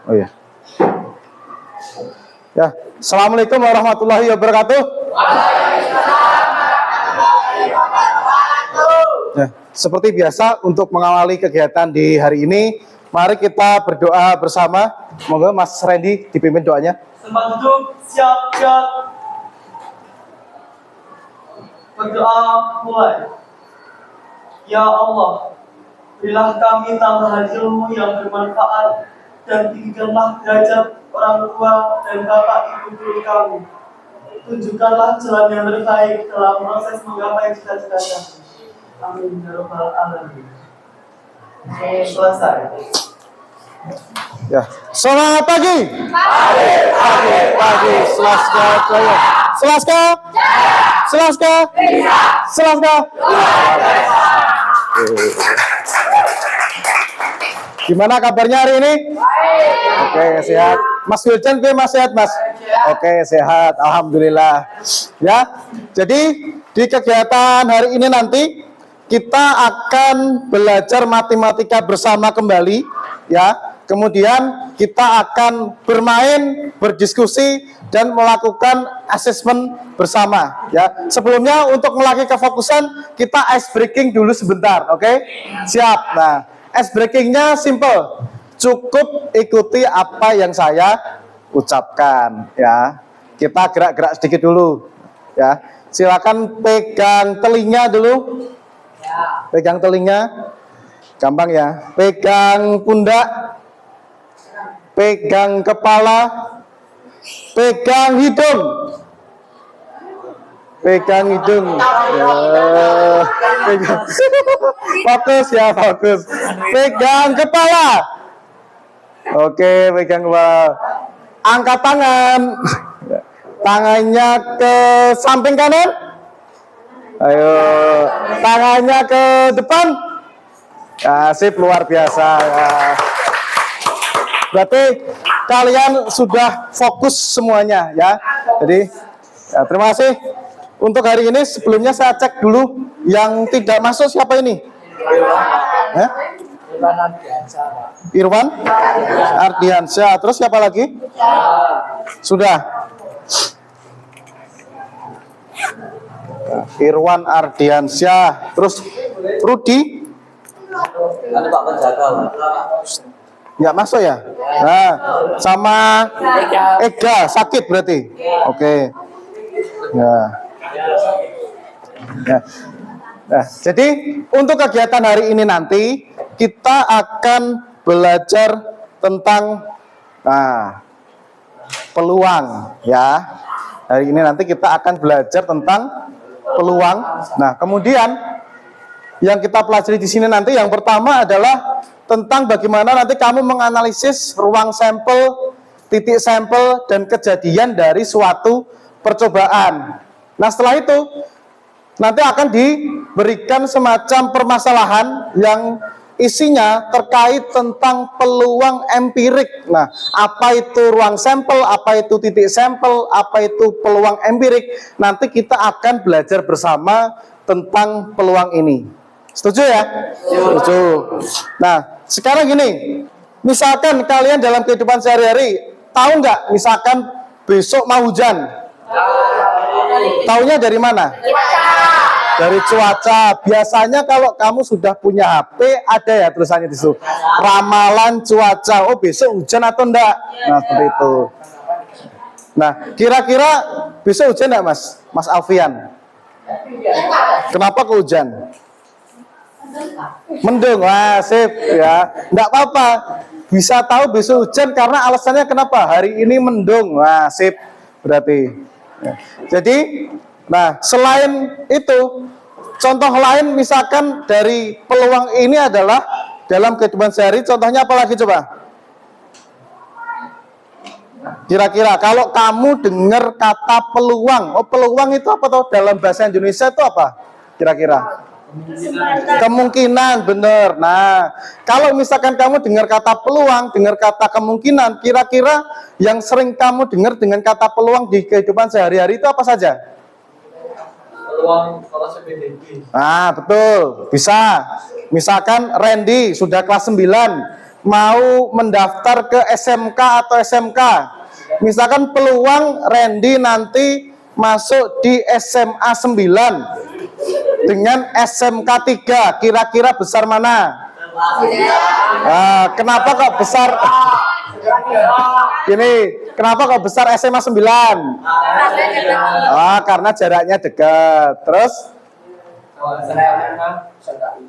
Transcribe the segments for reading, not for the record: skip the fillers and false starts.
Oh ya. Ya, Assalamualaikum warahmatullahi wabarakatuh. Ya, seperti biasa untuk mengawali kegiatan di hari ini, mari kita berdoa bersama. Moga Mas Randy dipimpin doanya. Sembah duduk, siap-siap. Berdoa mulai. Ya Allah, berilah kami tambahan ilmu yang bermanfaat dan tinggikanlah derajat orang tua dan bapak ibu guru kami. Tunjukkanlah jalan yang terbaik dalam proses menggapai cita-cita kami. Amin ya rabbal alamin. Selesai. Ya, selamat pagi. Pagi. Selaska. Gimana kabarnya hari ini? Oke, sehat. Mas Wildan, Mas sehat, Mas? Oke, sehat. Alhamdulillah. Ya, jadi di kegiatan hari ini nanti kita akan belajar matematika bersama kembali, ya. Kemudian kita akan bermain, berdiskusi, dan melakukan asesmen bersama, ya. Sebelumnya untuk melatih kefokusan, kita ice breaking dulu sebentar, oke? Siap. Nah, ice breakingnya simple, cukup ikuti apa yang saya ucapkan, ya. Kita gerak-gerak sedikit dulu, ya. Silakan pegang telinga dulu, pegang telinga, gampang ya. Pegang pundak, pegang kepala, pegang hidung, fokus ya, fokus. Pegang kepala, oke, pegang kepala. Angkat tangan, tangannya ke samping kanan, ayo, tangannya ke depan. Sip, luar biasa ya. Berarti kalian sudah fokus semuanya, ya. Jadi ya, terima kasih untuk hari ini. Sebelumnya saya cek dulu yang tidak masuk siapa ini? Irwan Ardiansyah. Terus siapa lagi? Sudah. Irwan Ardiansyah. Terus Rudi? Pak penjaga. Nggak masuk ya? Nah, sama Ega sakit berarti. Oke. Ya. Nah, jadi untuk kegiatan hari ini nanti kita akan belajar tentang peluang, ya. Hari ini nanti kita akan belajar tentang peluang. Nah, kemudian yang kita pelajari di sini nanti yang pertama adalah tentang bagaimana nanti kamu menganalisis ruang sampel, titik sampel, dan kejadian dari suatu percobaan. Nah, setelah itu nanti akan diberikan semacam permasalahan yang isinya terkait tentang peluang empirik. Nah, apa itu ruang sampel, apa itu titik sampel, apa itu peluang empirik. Nanti kita akan belajar bersama tentang peluang ini. Setuju ya? Setuju. Nah, sekarang gini, misalkan kalian dalam kehidupan sehari-hari, tahu nggak misalkan besok mau hujan? Taunya dari mana? Dari cuaca. Biasanya kalau kamu sudah punya HP, ada ya tulisannya di situ. Ramalan cuaca. Oh, besok hujan atau enggak? Nah, seperti itu. Nah, kira-kira besok hujan enggak, Mas? Mas Alfian? Kenapa ke hujan? Mendung. Wah, sip ya. Enggak apa-apa. Bisa tahu besok hujan karena alasannya kenapa? Hari ini mendung. Wah, sip. Berarti. Ya. Jadi, nah, selain itu, contoh lain misalkan dari peluang ini adalah dalam kehidupan sehari, contohnya apa lagi coba? Kira-kira kalau kamu dengar kata peluang, oh peluang itu apa tuh dalam bahasa Indonesia itu apa? Kira-kira? Kemungkinan, bener. Nah, kalau misalkan kamu dengar kata peluang, dengar kata kemungkinan, kira-kira yang sering kamu dengar dengan kata peluang di kehidupan sehari-hari itu apa saja? Peluang kelas PDB. Nah, betul. Bisa. Misalkan Randy sudah kelas 9, mau mendaftar ke SMK atau SMK. Misalkan peluang Randy nanti masuk di SMA 9 dengan SMK 3, kira-kira besar mana? Nah, kenapa kok besar? Gini, kenapa kok besar SMA 9? Karena jaraknya dekat. Terus?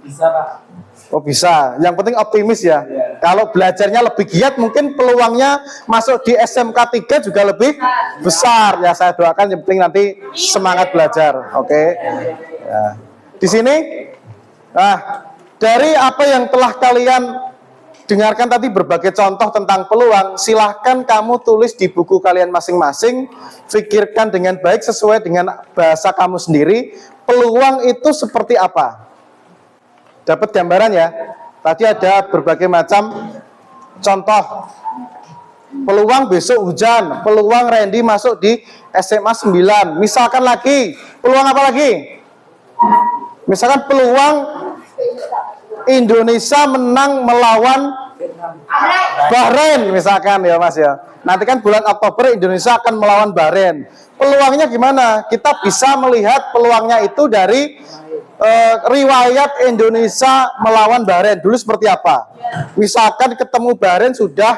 Bisa, Pak. Oh bisa, yang penting optimis ya. Kalau belajarnya lebih giat, mungkin peluangnya masuk di SMK 3 juga lebih besar. Ya saya doakan, yang penting nanti semangat belajar. Oke. Ya. Di sini, nah dari apa yang telah kalian dengarkan tadi berbagai contoh tentang peluang, silahkan kamu tulis di buku kalian masing-masing. Pikirkan dengan baik sesuai dengan bahasa kamu sendiri. Peluang itu seperti apa? Dapat gambaran ya. Tadi ada berbagai macam contoh. Peluang besok hujan, peluang Randy masuk di SMA 9. Misalkan lagi, peluang apa lagi? Misalkan peluang Indonesia menang melawan Bahrain misalkan ya Mas ya. Nanti kan bulan Oktober Indonesia akan melawan Bahrain. Peluangnya gimana? Kita bisa melihat peluangnya itu dari riwayat Indonesia melawan Bahrain dulu seperti apa. Misalkan ketemu Bahrain sudah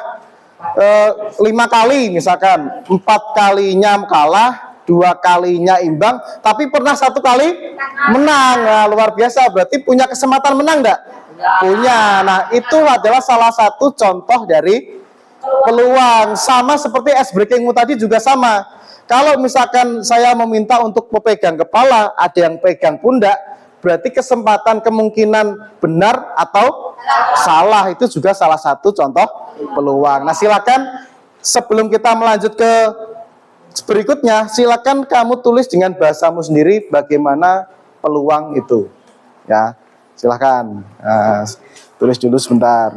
5 kali, misalkan 4 kalinya kalah, 2 kalinya imbang, tapi pernah 1 kali menang. Nah, luar biasa, berarti punya kesempatan menang enggak? Punya. Nah itu adalah salah satu contoh dari peluang. Sama seperti ice breakingmu tadi juga sama. Kalau misalkan saya meminta untuk pegang kepala, ada yang pegang pundak, berarti kesempatan kemungkinan benar atau salah itu juga salah satu contoh peluang. Nah silakan sebelum kita melanjut ke berikutnya, silakan kamu tulis dengan bahasamu sendiri bagaimana peluang itu. Ya, silakan. Nah, tulis dulu sebentar.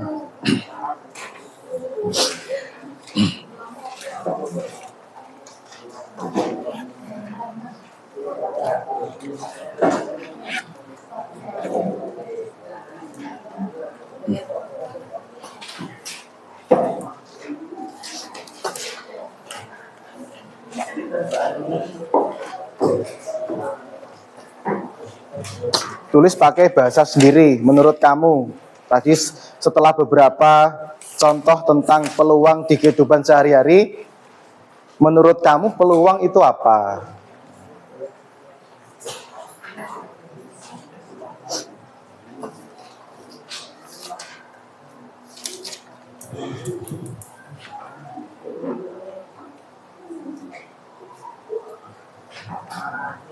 Tulis pakai bahasa sendiri menurut kamu. Tadi setelah beberapa contoh tentang peluang di kehidupan sehari-hari, menurut kamu peluang itu apa?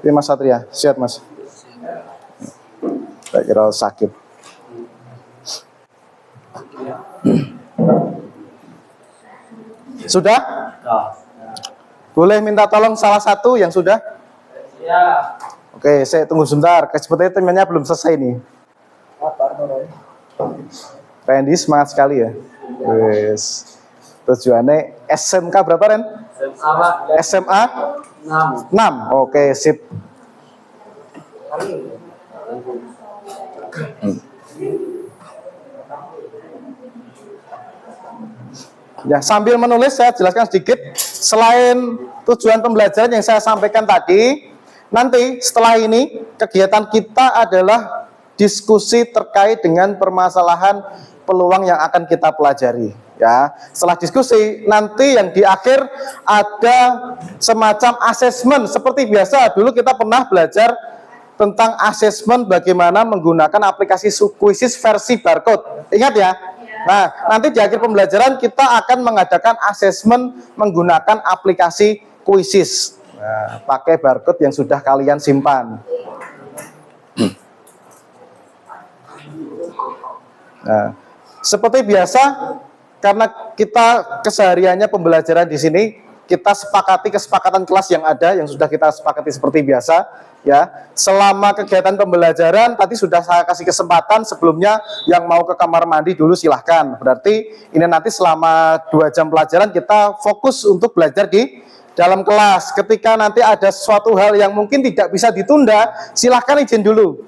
Ini Mas Satria, siap Mas. Saya kira sakit. Sudah? Boleh minta tolong salah satu yang sudah? Ya. Oke, saya tunggu sebentar. Sepertinya temannya belum selesai nih. Randy semangat sekali ya. Wes. Tujuannya SMK berapa Ren? SMA 6. Oke, sip. Ya, sambil menulis saya jelaskan sedikit. Selain tujuan pembelajaran yang saya sampaikan tadi, nanti setelah ini kegiatan kita adalah diskusi terkait dengan permasalahan peluang yang akan kita pelajari. Ya, setelah diskusi nanti yang di akhir ada semacam asesmen seperti biasa. Dulu kita pernah belajar tentang asesmen bagaimana menggunakan aplikasi Quizzes versi barcode. Ingat ya? Nah, nanti di akhir pembelajaran kita akan mengadakan asesmen menggunakan aplikasi Quizzes. Nah, pakai barcode yang sudah kalian simpan. Nah, seperti biasa, karena kita kesehariannya pembelajaran di sini, kita sepakati kesepakatan kelas yang ada, yang sudah kita sepakati seperti biasa. Ya, selama kegiatan pembelajaran tadi sudah saya kasih kesempatan sebelumnya yang mau ke kamar mandi dulu silahkan. Berarti ini nanti selama 2 jam pelajaran kita fokus untuk belajar di dalam kelas. Ketika nanti ada suatu hal yang mungkin tidak bisa ditunda, silahkan izin dulu.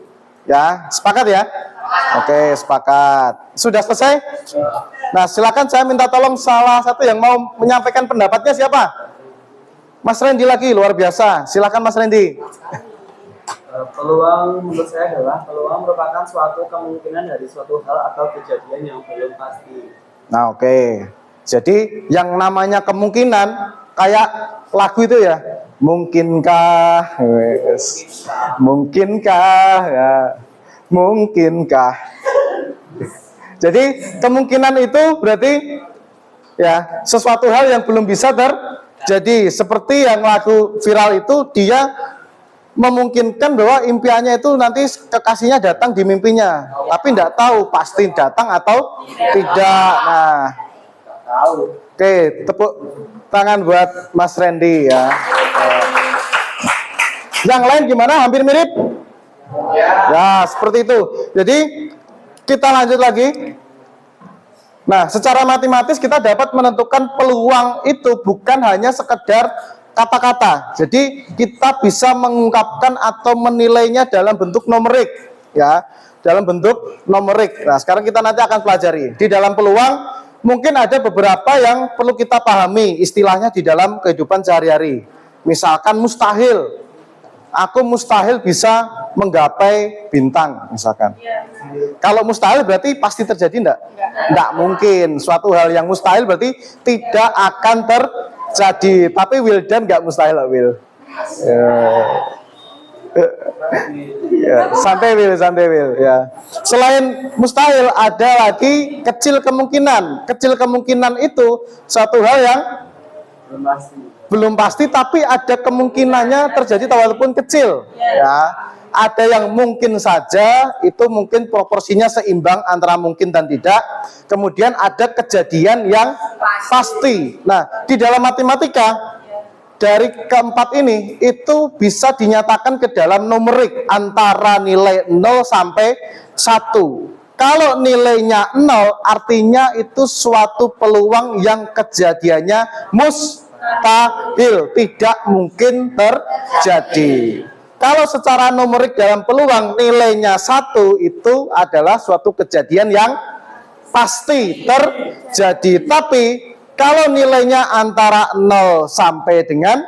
Ya, sepakat ya? Oke, sepakat. Sudah selesai? Nah, silakan saya minta tolong salah satu yang mau menyampaikan pendapatnya siapa? Mas Randy lagi, luar biasa. Silakan Mas Randy. Peluang menurut saya adalah peluang merupakan suatu kemungkinan dari suatu hal atau kejadian yang belum pasti. Nah, oke. Jadi yang namanya kemungkinan kayak lagu itu ya. Mungkinkah? Mungkinkah? Ya. Mungkinkah? Jadi kemungkinan itu berarti ya sesuatu hal yang belum bisa terjadi. Seperti yang lagu viral itu, dia memungkinkan bahwa impiannya itu nanti kekasihnya datang di mimpinya, tapi tidak tahu pasti datang atau tidak. Nah, oke, tepuk tangan buat Mas Randy ya. Yang lain gimana? Hampir mirip? Ya, seperti itu. Jadi kita lanjut lagi. Nah, secara matematis kita dapat menentukan peluang itu bukan hanya sekedar kata-kata. Jadi kita bisa mengungkapkan atau menilainya dalam bentuk numerik, ya, dalam bentuk numerik. Nah, sekarang kita nanti akan pelajari. Di dalam peluang mungkin ada beberapa yang perlu kita pahami istilahnya di dalam kehidupan sehari-hari. Misalkan mustahil. Aku mustahil bisa menggapai bintang, misalkan. Kalau mustahil berarti pasti terjadi enggak? Enggak mungkin. Suatu hal yang mustahil berarti tidak akan terjadi. Tapi Wildan enggak mustahil, Will. Ya, santai Will ya. Selain mustahil ada lagi kecil kemungkinan. Kecil kemungkinan itu suatu hal yang belum pasti tapi ada kemungkinannya terjadi walaupun kecil, ya. Ada yang mungkin saja, itu mungkin proporsinya seimbang antara mungkin dan tidak. Kemudian ada kejadian yang pasti. Nah, di dalam matematika dari keempat ini itu bisa dinyatakan ke dalam numerik antara nilai 0 sampai 1. Kalau nilainya 0 artinya itu suatu peluang yang kejadiannya mustahil, tidak mungkin terjadi. Kalau secara numerik dalam peluang nilainya 1 itu adalah suatu kejadian yang pasti terjadi. Tapi kalau nilainya antara 0 sampai dengan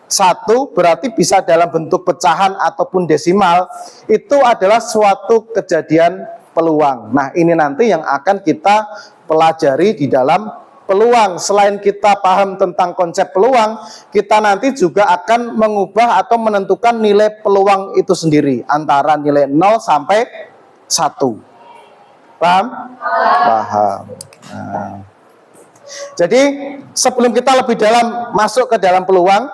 1 berarti bisa dalam bentuk pecahan ataupun desimal, itu adalah suatu kejadian peluang. Nah, ini nanti yang akan kita pelajari di dalam peluang. Selain kita paham tentang konsep peluang, kita nanti juga akan mengubah atau menentukan nilai peluang itu sendiri antara nilai 0 sampai 1. Paham? Paham. Nah. Jadi sebelum kita lebih dalam masuk ke dalam peluang,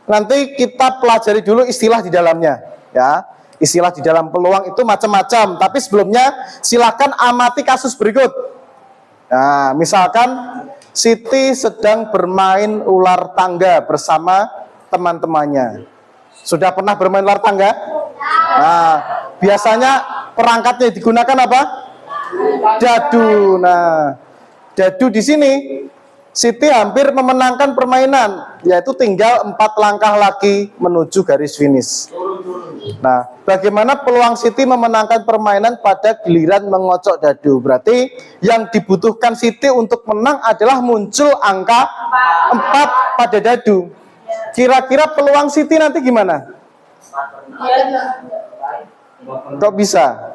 nanti kita pelajari dulu istilah di dalamnya, ya. Istilah di dalam peluang itu macam-macam, tapi sebelumnya silakan amati kasus berikut. Nah, misalkan Siti sedang bermain ular tangga bersama teman-temannya. Sudah pernah bermain ular tangga? Nah, biasanya perangkatnya digunakan apa? Dadu. Nah, dadu di sini Siti hampir memenangkan permainan, yaitu tinggal 4 langkah lagi menuju garis finish. Nah, bagaimana peluang Siti memenangkan permainan pada giliran mengocok dadu? Berarti yang dibutuhkan Siti untuk menang adalah muncul angka 4 pada dadu. Kira-kira peluang Siti nanti gimana? Kok bisa?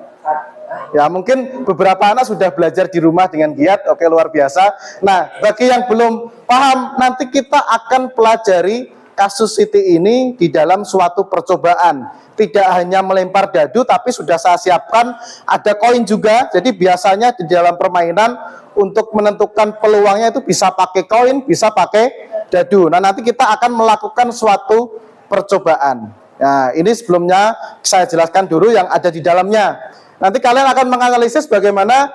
Ya, mungkin beberapa anak sudah belajar di rumah dengan giat. Oke, luar biasa. Nah, bagi yang belum paham, nanti kita akan pelajari kasus Siti ini di dalam suatu percobaan. Tidak hanya melempar dadu, tapi sudah saya siapkan ada koin juga. Jadi biasanya di dalam permainan untuk menentukan peluangnya itu bisa pakai koin, bisa pakai dadu. Nah, nanti kita akan melakukan suatu percobaan. Nah, ini sebelumnya saya jelaskan dulu yang ada di dalamnya. Nanti kalian akan menganalisis bagaimana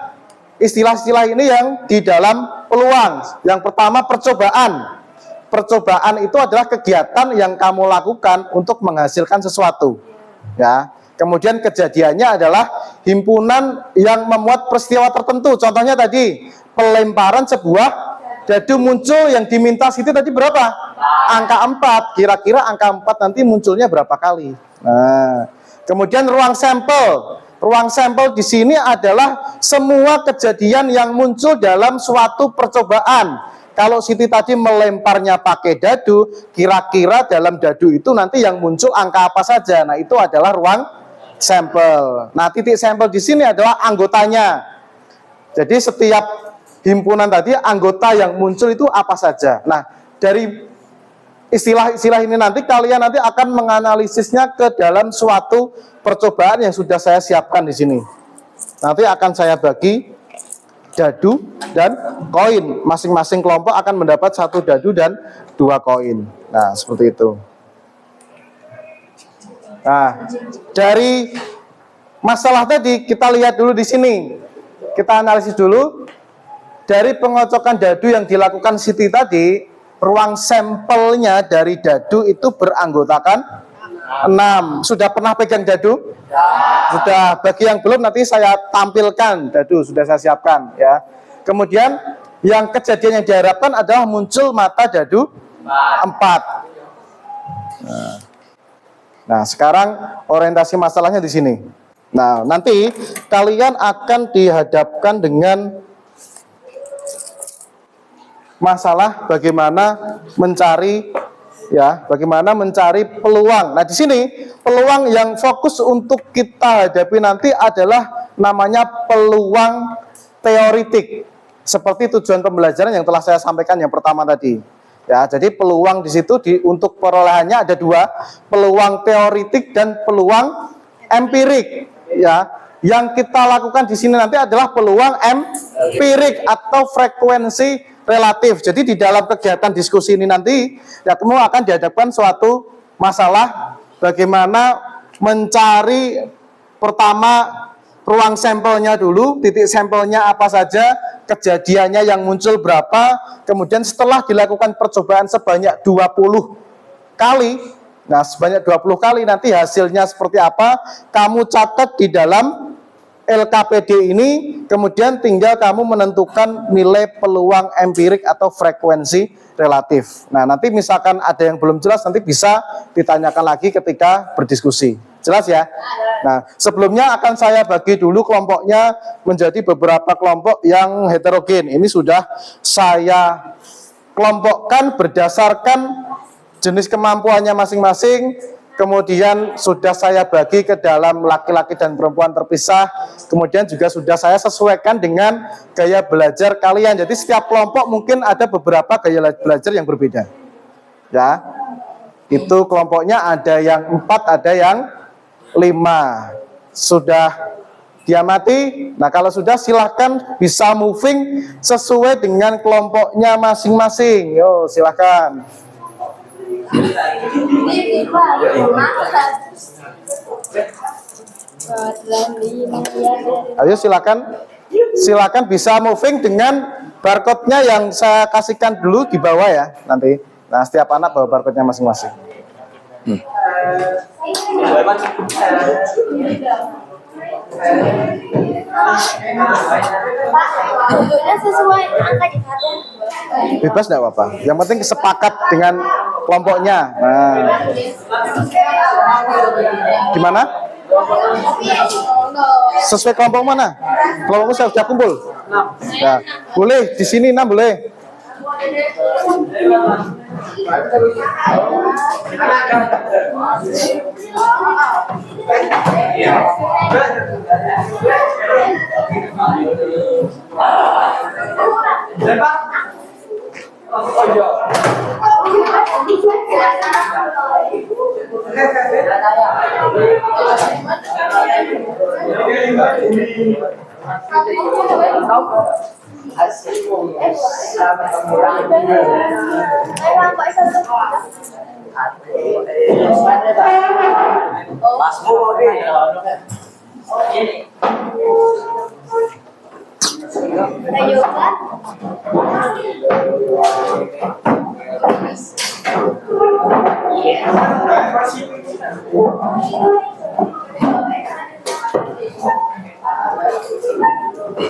istilah-istilah ini yang di dalam peluang. Yang pertama, percobaan. Percobaan itu adalah kegiatan yang kamu lakukan untuk menghasilkan sesuatu. Ya. Kemudian kejadiannya adalah himpunan yang memuat peristiwa tertentu. Contohnya tadi, pelemparan sebuah dadu, muncul yang diminta Siti tadi berapa? Angka 4. Kira-kira angka 4 nanti munculnya berapa kali? Nah, kemudian ruang sampel. ruang sampel di sini adalah semua kejadian yang muncul dalam suatu percobaan. Kalau Siti tadi melemparnya pakai dadu, kira-kira dalam dadu itu nanti yang muncul angka apa saja. Nah, itu adalah ruang sampel. Nah, titik sampel di sini adalah anggotanya. Jadi setiap himpunan tadi anggota yang muncul itu apa saja. Nah, dari istilah-istilah ini nanti kalian nanti akan menganalisisnya ke dalam suatu percobaan yang sudah saya siapkan di sini. Nanti akan saya bagi dadu dan koin. Masing-masing kelompok akan mendapat 1 dadu dan 2 koin. Nah, seperti itu. Nah, dari masalah tadi kita lihat dulu di sini. Kita analisis dulu. Dari pengocokan dadu yang dilakukan Siti tadi, ruang sampelnya dari dadu itu beranggotakan 6. Sudah pernah pegang dadu? Sudah. Bagi yang belum nanti saya tampilkan dadu, sudah saya siapkan ya. Kemudian yang kejadian yang diharapkan adalah muncul mata dadu 4. Nah, sekarang orientasi masalahnya di sini. Nah, nanti kalian akan dihadapkan dengan masalah bagaimana mencari bagaimana mencari peluang. Nah, di sini peluang yang fokus untuk kita hadapi nanti adalah namanya peluang teoritik. Seperti tujuan pembelajaran yang telah saya sampaikan yang pertama tadi. Ya, jadi peluang di situ untuk perolehannya ada 2, peluang teoritik dan peluang empirik. Ya, yang kita lakukan di sini nanti adalah peluang empirik atau frekuensi relatif. Jadi di dalam kegiatan diskusi ini nanti ya kamu akan dihadapkan suatu masalah bagaimana mencari pertama ruang sampelnya dulu, titik sampelnya apa saja, kejadiannya yang muncul berapa, kemudian setelah dilakukan percobaan sebanyak 20 kali, nah sebanyak 20 kali nanti hasilnya seperti apa, kamu catat di dalam LKPD ini, kemudian tinggal kamu menentukan nilai peluang empirik atau frekuensi relatif. Nah, nanti misalkan ada yang belum jelas, nanti bisa ditanyakan lagi ketika berdiskusi. Jelas ya? Nah, sebelumnya akan saya bagi dulu kelompoknya menjadi beberapa kelompok yang heterogen. Ini sudah saya kelompokkan berdasarkan jenis kemampuannya masing-masing. Kemudian sudah saya bagi ke dalam laki-laki dan perempuan terpisah. Kemudian juga sudah saya sesuaikan dengan gaya belajar kalian. Jadi setiap kelompok mungkin ada beberapa gaya belajar yang berbeda. Ya, itu kelompoknya ada yang 4, ada yang 5. Sudah diamati. Nah, kalau sudah silahkan bisa moving sesuai dengan kelompoknya masing-masing. Yo, silahkan. Ayo silakan bisa moving dengan barcode-nya yang saya kasihkan dulu di bawah ya nanti. Nah, setiap anak bawa barcode-nya masing-masing. Bentuknya sesuai angka di satu. Bebas enggak apa-apa. Yang penting sepakat dengan kelompoknya. Nah. Gimana? Sesuai kelompok mana? Kelompokmu sudah kumpul. Nah, boleh di sini 6 boleh.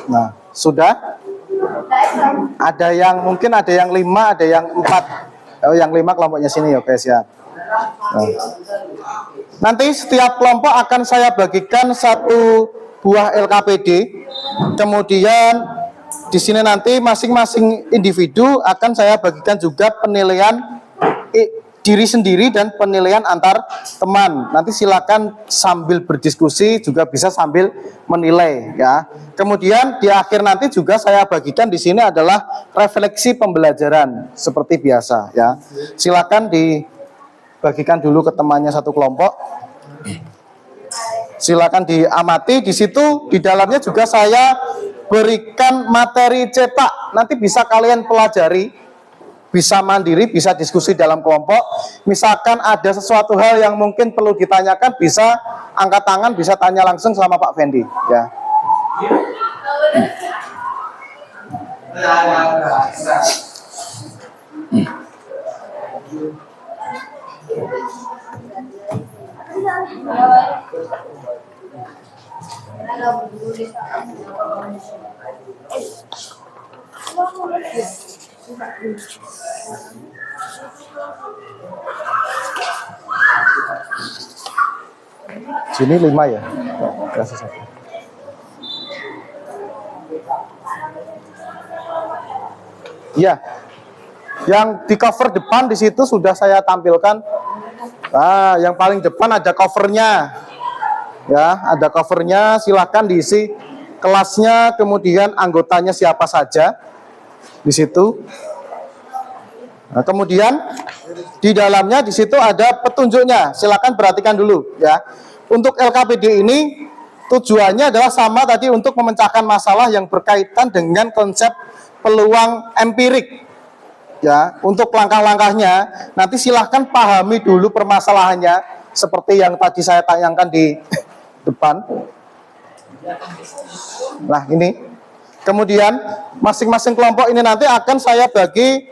Nah, sudah? Ada yang mungkin ada yang 5, ada yang 4. Oh, yang 5 kelompoknya sini, oke siap. Nah. Nanti setiap kelompok akan saya bagikan satu buah LKPD. Kemudian di sini nanti masing-masing individu akan saya bagikan juga penilaian diri sendiri dan penilaian antar teman. Nanti silakan sambil berdiskusi juga bisa sambil menilai ya. Kemudian di akhir nanti juga saya bagikan di sini adalah refleksi pembelajaran seperti biasa ya. Silakan dibagikan dulu ke temannya satu kelompok. Silakan diamati di situ, di dalamnya juga saya berikan materi cetak. Nanti bisa kalian pelajari, bisa mandiri, bisa diskusi dalam kelompok. Misalkan ada sesuatu hal yang mungkin perlu ditanyakan, bisa angkat tangan, bisa tanya langsung sama Pak Fendi ya. Sini 5 ya. Kasih satu. Ya, yang di cover depan di situ sudah saya tampilkan. Nah, yang paling depan ada covernya. Ya, ada covernya. Silakan diisi kelasnya, kemudian anggotanya siapa saja di situ. Nah, kemudian di dalamnya di situ ada petunjuknya. Silakan perhatikan dulu ya. Untuk LKPD ini tujuannya adalah sama tadi, untuk memecahkan masalah yang berkaitan dengan konsep peluang empirik. Ya, untuk langkah-langkahnya nanti silahkan pahami dulu permasalahannya seperti yang tadi saya tayangkan di depan. Nah, ini. Kemudian masing-masing kelompok ini nanti akan saya bagi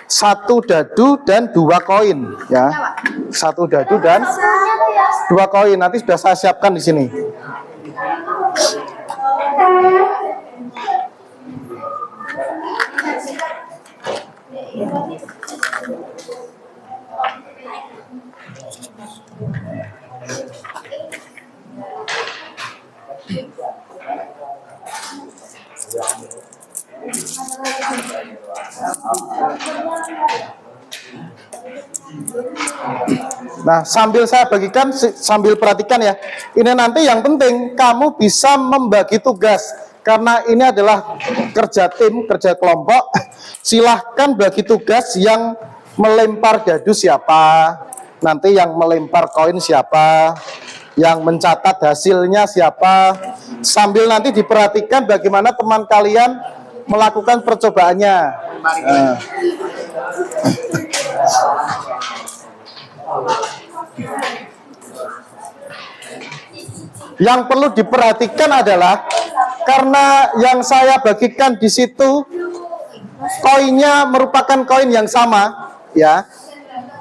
1 dadu dan 2 koin ya. 1 dadu dan 2 koin nanti sudah saya siapkan di sini. Nah, sambil saya bagikan, sambil perhatikan ya. Ini nanti yang penting kamu bisa membagi tugas. Karena ini adalah kerja tim, kerja kelompok. Silahkan bagi tugas, yang melempar dadu siapa, nanti yang melempar koin siapa, yang mencatat hasilnya siapa. Sambil nanti diperhatikan bagaimana teman kalian melakukan percobaannya. Yang perlu diperhatikan adalah karena yang saya bagikan di situ koinnya merupakan koin yang sama, ya.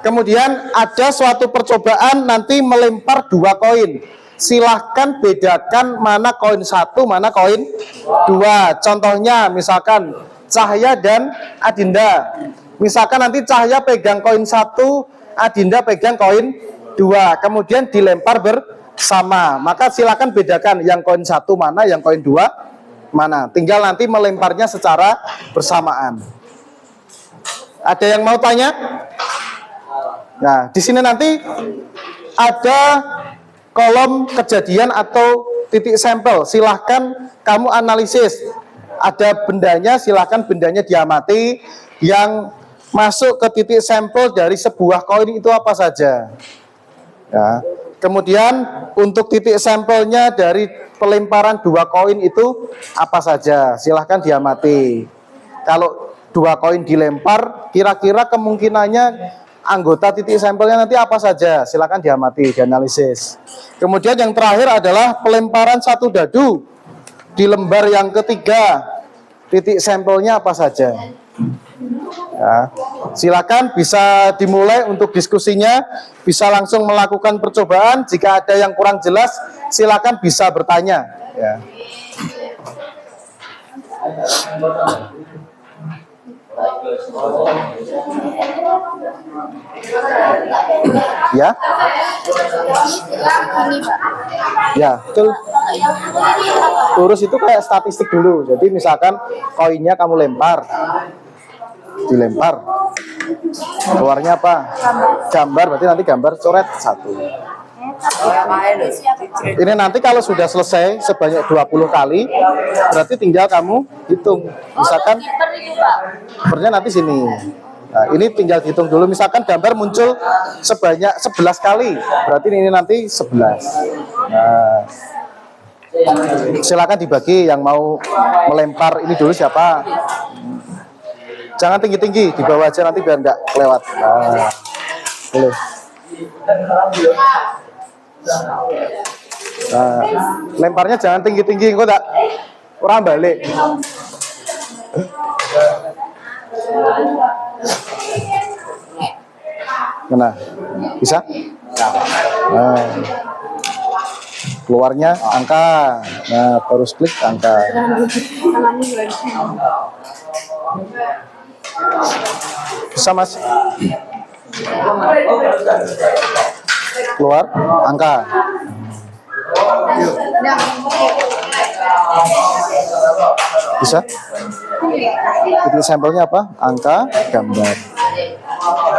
Kemudian ada suatu percobaan nanti melempar 2 koin. Silahkan bedakan mana koin 1, mana koin 2. Contohnya misalkan Cahya dan Adinda. Misalkan nanti Cahya pegang koin 1, Adinda pegang koin 2. Kemudian dilempar bersama. Maka silakan bedakan yang koin 1 mana, yang koin 2 mana. Tinggal nanti melemparnya secara bersamaan. Ada yang mau tanya? Nah, di sini nanti ada kolom kejadian atau titik sampel. Silahkan kamu analisis. Ada bendanya, silahkan bendanya diamati. Yang masuk ke titik sampel dari sebuah koin itu apa saja. Ya. Kemudian untuk titik sampelnya dari pelemparan 2 koin itu apa saja. Silahkan diamati. Kalau 2 koin dilempar, kira-kira kemungkinannya anggota titik sampelnya nanti apa saja. Silahkan diamati, dianalisis. Kemudian yang terakhir adalah pelemparan 1 dadu di lembar yang ketiga. Titik sampelnya apa saja. Ya, silakan bisa dimulai untuk diskusinya, bisa langsung melakukan percobaan. Jika ada yang kurang jelas, silakan bisa bertanya. Ya. Ya? Ini Pak. Ya, betul. Turus itu kayak statistik dulu. Jadi misalkan koinnya kamu lempar, dilempar, keluarnya apa? Gambar, berarti nanti gambar coret 1. Ini nanti kalau sudah selesai sebanyak 20 kali, berarti tinggal kamu hitung. Misalkan Kiper itu Pak. kipernya nanti sini. Nah, ini tinggal dihitung dulu. Misalkan gambar muncul sebanyak 11 kali, berarti ini nanti 11. Nah, silakan dibagi yang mau melempar ini dulu siapa. Jangan tinggi-tinggi, di bawah aja nanti biar nggak kelewat. Nah, boleh. Nah, lemparnya jangan tinggi-tinggi, kok tak kurang balik. Nah, bisa? Nah, keluarnya angka. Nah, terus klik angka. Bisa Mas? Keluar angka. Bisa? Titik sampelnya apa? Angka, gambar.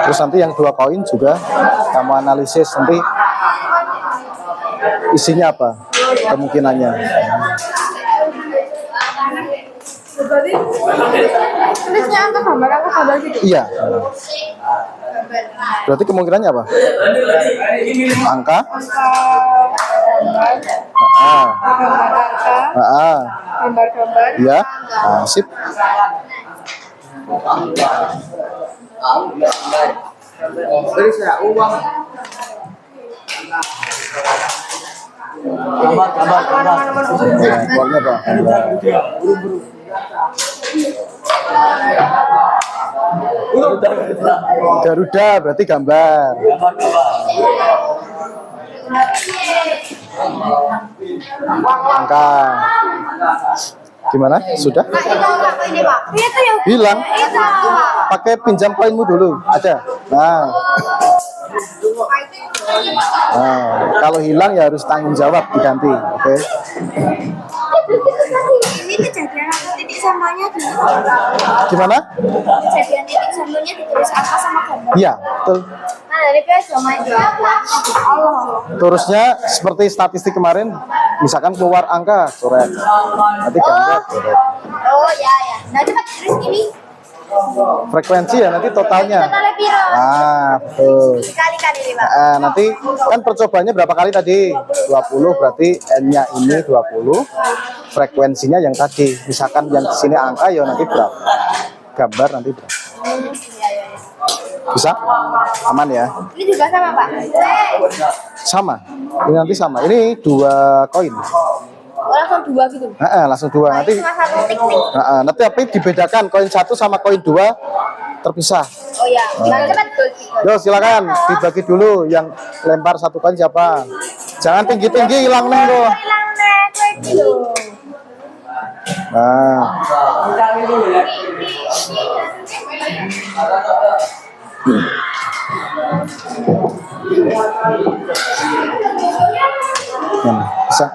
Terus nanti yang 2 koin juga kamu analisis nanti isinya apa? Kemungkinannya. Tulisnya angka gambar gitu. Iya. Berarti kemungkinannya apa? Angka? Gambar-gambar. Ya. Nah, sip. Beri saya uang. Gambar. Nah, keluarnya apa? Garuda berarti gambar. Angka. Gimana? Sudah? Pak, itu Pak, ini Pak. Itu yang Bilang. itu. Pakai pinjam koinmu dulu. Ada. Nah, kalau hilang ya harus tanggung jawab diganti. Oke. Ini kejadian aku titik sampelnya di Gimana? kejadian titik sampelnya ditulis angka sama gambar. Iya, betul. Nah, dari PS sama itu. Allah. Terusnya seperti statistik kemarin, misalkan keluar angka, coret. Nanti gambar, coret. Oh ya ya. Nah, cepat tulis ini. Frekuensi ya nanti totalnya. Totalnya piro? Ah, betul. Dikali-kali nih, Pak. Nanti kan percobaannya berapa kali tadi? 20, berarti N-nya ini 20. Frekuensinya yang tadi. Misalkan yang di sini angka ya nanti berapa? Gambar nanti berapa? Bisa? Aman ya? Ini juga sama, Pak. Sama. Ini nanti sama. Ini 2 koin. Oh, langsung 2 gitu. Langsung 2 Nah, nanti. ini cuma satu tik nih. Nanti tapi dibedakan koin 1 sama koin 2 terpisah. Oh ya. Nah, cepat tulis. Yo silakan dibagi dulu yang lempar 1 koin siapa. Jangan tinggi-tinggi hilang neng kok. Hilang nek, kowe dulu. Nah, bisa.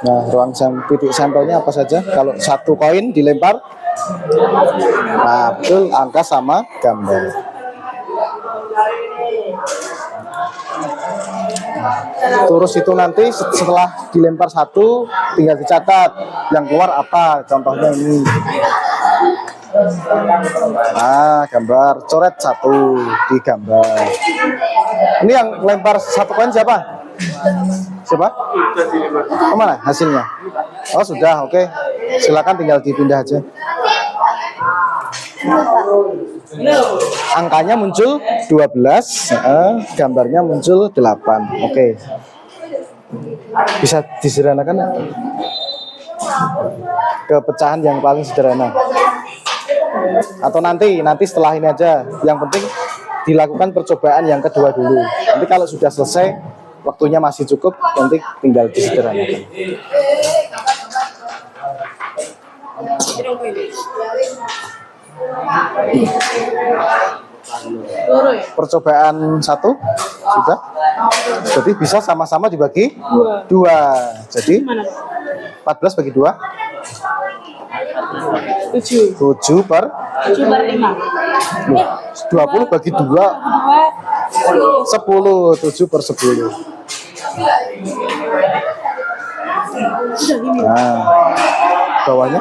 Nah, ruang titik sampelnya apa saja? Kalau 1 koin dilempar, nah betul angka sama gambar. Terus itu nanti setelah dilempar 1 tinggal dicatat yang keluar apa, contohnya ini. Nah, gambar coret 1 di gambar. Ini yang lempar 1 koin siapa? Siapa? Kemana hasilnya? Oh sudah, oke. Silakan tinggal dipindah aja. Angkanya muncul 12, gambarnya muncul 8. Oke. Bisa disederhanakan? Ke pecahan yang paling sederhana. Atau nanti setelah ini aja. Yang penting dilakukan percobaan yang kedua dulu. Nanti kalau sudah selesai, waktunya masih cukup, nanti tinggal disederhanakan. Percobaan 1 sudah. Jadi bisa sama-sama dibagi 2. Jadi 14 bagi 2 7 per 20 bagi 2 10. 7 per 10. Nah, bawahnya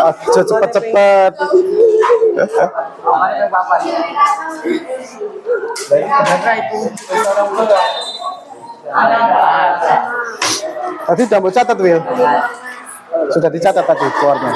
aja cepet-cepet. Tadi udah mau catat, Wil? Sudah dicatat tadi keluarnya.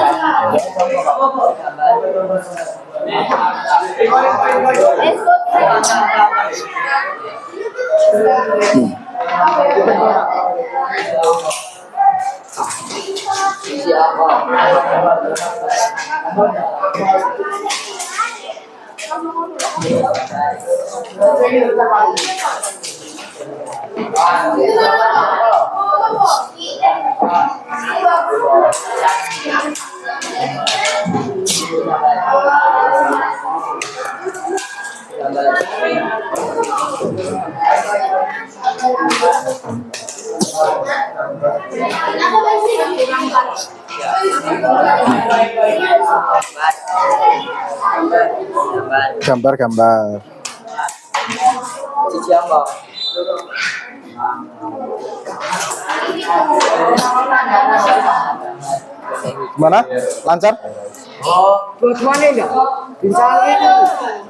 Gambar-gambar. Cici apa? Gimana? Lancar?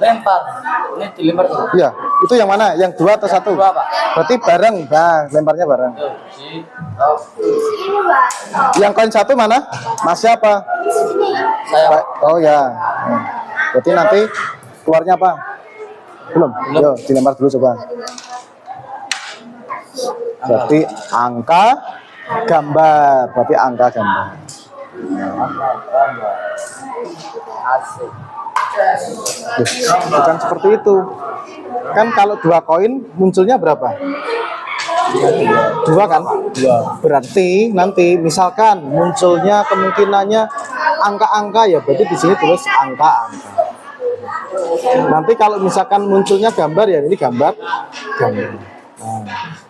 Lempar. Ini dilempar tuh. Iya. Itu yang mana? Yang 2 atau 1? Dua, Pak. Berarti bareng. Nah, lemparnya bareng. Yang koin 1 mana? Masih apa? Saya. Oh ya. Berarti nanti keluarnya apa? Belum. Yo, dilempar dulu coba. Berarti angka gambar. Berarti angka gambar. Asik. Bukan seperti itu. Kan kalau 2 koin munculnya berapa? 2 kan? 2. Berarti nanti misalkan munculnya kemungkinannya angka-angka ya berarti di sini tulis angka-angka. Nanti kalau misalkan munculnya gambar ya ini gambar. Nah,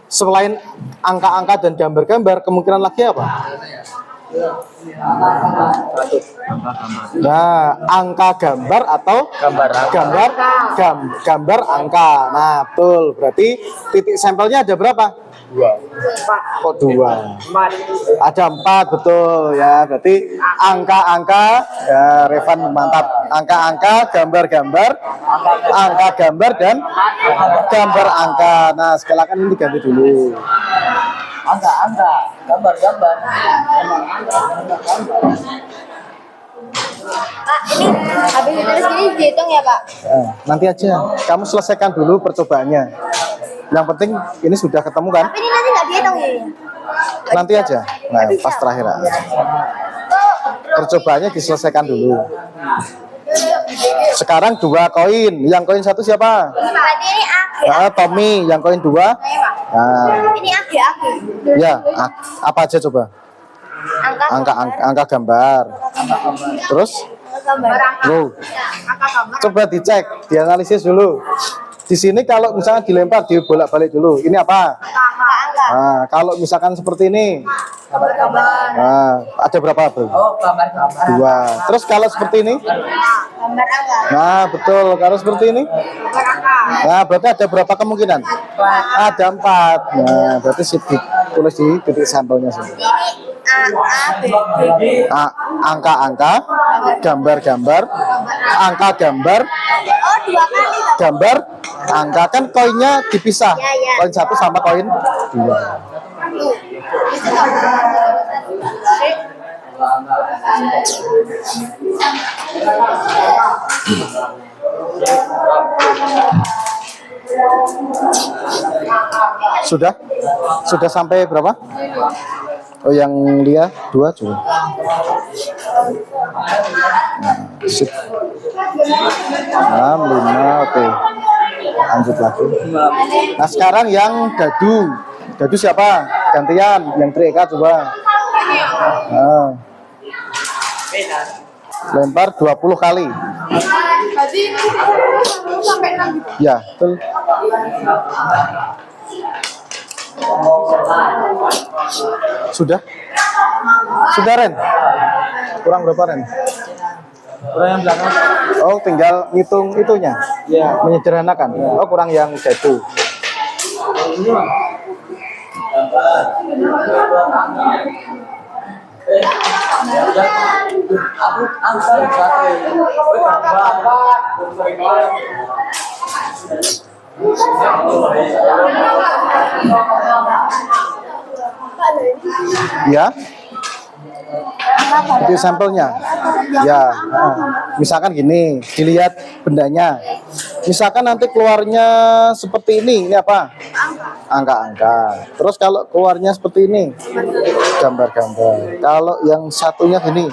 selain angka-angka dan gambar-gambar kemungkinan lagi apa? Nah, angka gambar atau gambar angka. Nah, betul. Berarti titik sampelnya ada berapa? 2. Kok 2? Ada 4, betul ya. Berarti angka-angka ya, Revan mantap. Angka-angka, gambar-gambar, angka gambar dan gambar angka. Nah, sekalian ini diganti dulu. Angka, gambar-gambar. Pak, ini habis ditulis gini dihitung ya, Pak? Nanti aja. Kamu selesaikan dulu percobaannya. Yang penting ini sudah ketemu kan? Tapi ini nanti nggak dihitung ya? Nanti aja. Nah, pas terakhir. Percobaannya diselesaikan dulu. Sekarang 2 koin. Yang koin 1 siapa? Berarti ini AG. Nah, Tommy. Yang koin 2. Nah, Ini AG. ya. Apa aja coba? Angka gambar. Terus? Gambar angka. Loh, Angka gambar. coba dicek, dianalisis dulu. Di sini kalau misalnya dilempar, dibolak-balik dulu. Ini apa? Angka. Nah, kalau misalkan seperti ini, Gambar. nah, ada berapa, Bro? Oh, gambar-gambar. 2. Terus kalau seperti ini? Gambar angka. Nah, betul. Kalau seperti ini? Gambar angka. Nah, berarti ada berapa kemungkinan? Ada 4. Nah, berarti tulis di titik sampelnya sini. Ini Angka-angka, gambar-gambar, angka gambar, Oh, 2 kali. gambar, angka kan koinnya dipisah. Ya, ya. Koin 1 sama koin 2. Sudah? Sudah sampai berapa? Oh, yang dia 2 juga. Sip. 6, 5, oke. Lanjut lagi. Nah, sekarang yang dadu. Dadu siapa? Gantian. Yang Trika coba. Nah. Lempar 20 kali. Berarti sampai 6 gitu. Ya, betul. Sudah? Sudah, Ren? Kurang berapa, Ren? Kurang yang belakang. Oh, tinggal ngitung itunya. Ya. Menyederhanakan. Oh, kurang yang dadu. Aku angkat satu. Ya. Itu sampelnya. Ya. Misalkan gini, dilihat bendanya. Misalkan nanti keluarnya seperti ini apa? Angka-angka. Terus kalau keluarnya seperti ini, gambar-gambar. Kalau yang satunya gini,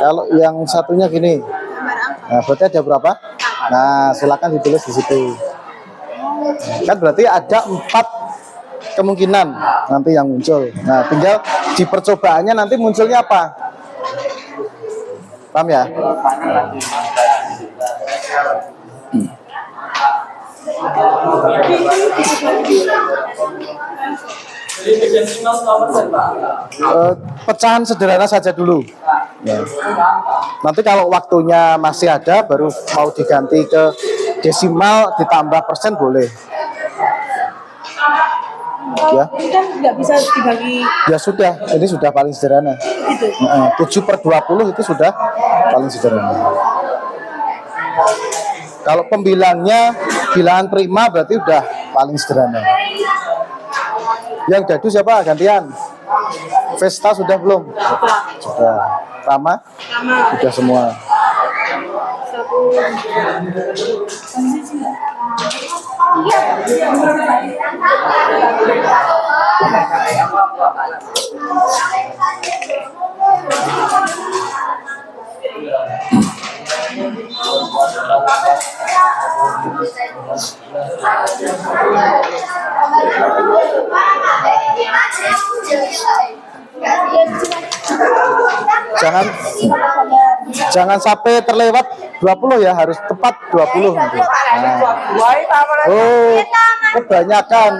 kalau yang satunya gini, nah berarti ada berapa? Nah, silakan ditulis di situ. Kan berarti ada 4 kemungkinan nanti yang muncul. Nah, tinggal di percobaannya nanti munculnya apa? Paham ya? Pecahan sederhana saja dulu. Ya. Nanti kalau waktunya masih ada, baru mau diganti ke desimal ditambah persen boleh. Ya. Ini kan nggak bisa dibagi Ya sudah, ini sudah paling sederhana. gitu. 7/20 itu sudah paling sederhana. Kalau pembilangnya bilangan prima berarti udah paling sederhana. Yang dadu siapa? Gantian. Vesta sudah belum? Sudah. Rama? Sudah semua. Jangan sampai terlewat 20 ya, harus tepat 20 nanti. Nah. Oh, kebanyakan.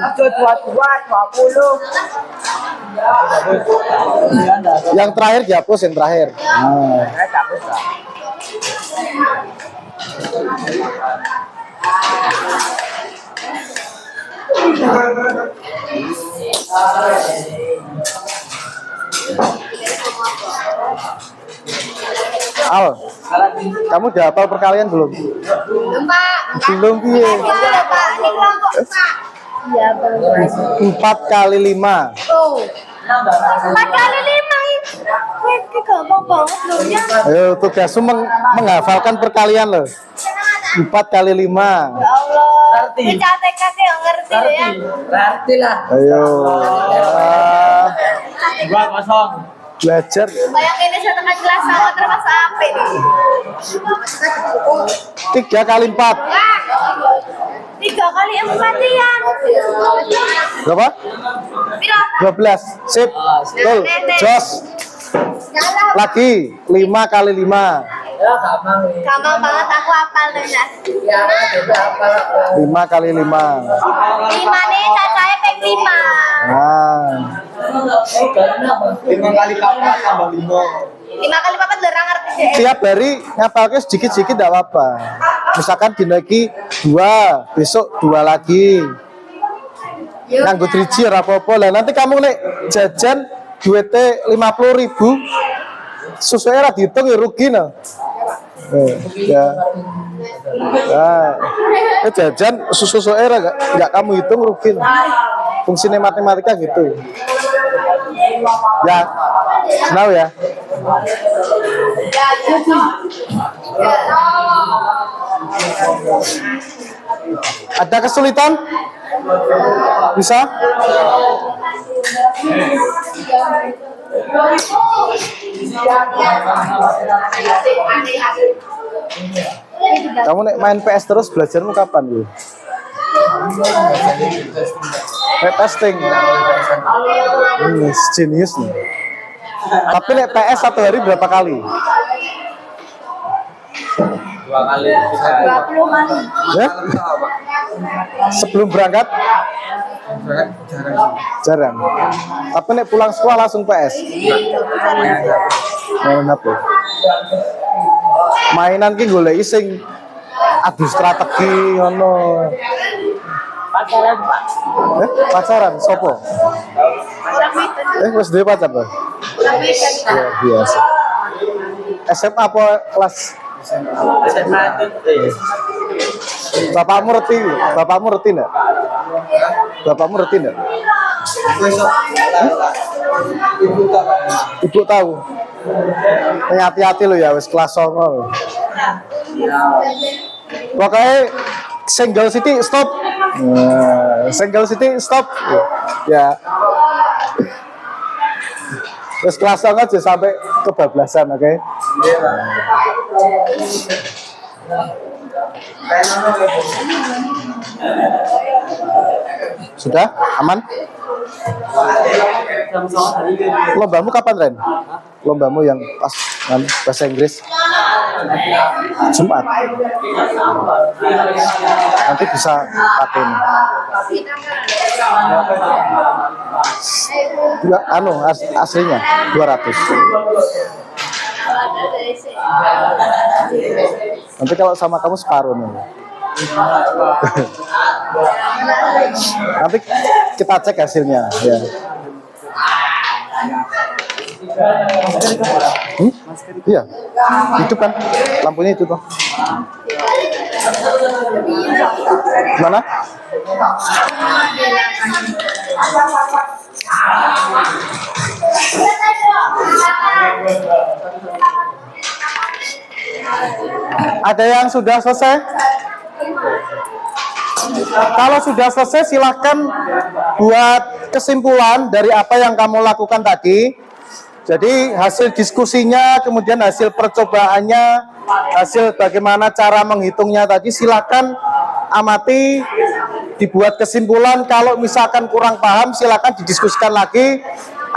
Yang terakhir dihapus, yang terakhir. Nah. Al, kamu udah hafal perkalian belum? Belum, Pak. Belum, piye? Iya, Pak. Ini kelompok, Pak. Iya, belum. 4 kali 5. Oh. 4 kali 5 ini gampang banget loh ya. Ayo, tugasmu menghafalkan perkalian loh. 4 kali 5. Ya Allah. Ini TK yang ngerti deh ya. Berarti lah. Ayo. 2-0. Belajar. Bayangin ini setengah kelas sama termasuk apa nih? 3 kali 4. 3 kali 4 ya. Berapa? Pira? 12. Sip. Betul. Jos. Lagi 5 kali 5. Ya gampang nih. Gampang banget aku hafal nih ya. Ya juga apa? 5 kali 5. 5 nih cacahnya peng 5. Nah. 5 kali 4 tambah 5. 5 kali 4 lerang ngerti deh. Tiap hari ngapalke sedikit-sedikit enggak apa-apa. Misalkan dina iki 2, besok 2 lagi. Nganggo driji ora apa-apa. Lah nanti kamu nek jajan duitnya 50.000, susunya ora dihitung ya rugi no. Ya. Nah, jajan susu era nggak kamu hitung rugi. Fungsinya matematika gitu. Ya, senang ya. Ada kesulitan? Bisa? Kamu nek main PS terus belajarmu kapan lu? Testing. Ini jenius nih. Tapi nek PS satu hari berapa kali? 2 kali. 20 kali. Ya? Sebelum berangkat? Jarang. Tapi nek pulang sekolah langsung PS. Main HP. Mainan ki goleki sing adu strategi ngono. Pacaran, Pak. Pacaran sopo? Wis duwe pacar, Pak? Luar biasa. SMA apa kelas? SMA itu Bapakmu reti? Bapakmu reti enggak? Bapakmu reti enggak? Ibu tahu. Hati-hati lo ya, wis kelas 9. Pokoknya single city stop. Single city stop. Ya. Terus kelas 9 aja sampai kebablasan, oke? Sudah? Aman? Lombamu kapan, Ren? Lombamu yang pas bahasa Inggris? Jumat. Nanti bisa pakai ini. Aslinya 200. Nanti kalau sama kamu separuh nih. Nanti kita cek hasilnya ya. Iya, itu kan lampunya itu toh. Mana? Ada yang sudah selesai? Kalau sudah selesai silakan buat kesimpulan dari apa yang kamu lakukan tadi. Jadi hasil diskusinya, kemudian hasil percobaannya, hasil bagaimana cara menghitungnya tadi, silakan amati, dibuat kesimpulan. Kalau misalkan kurang paham silakan didiskusikan lagi,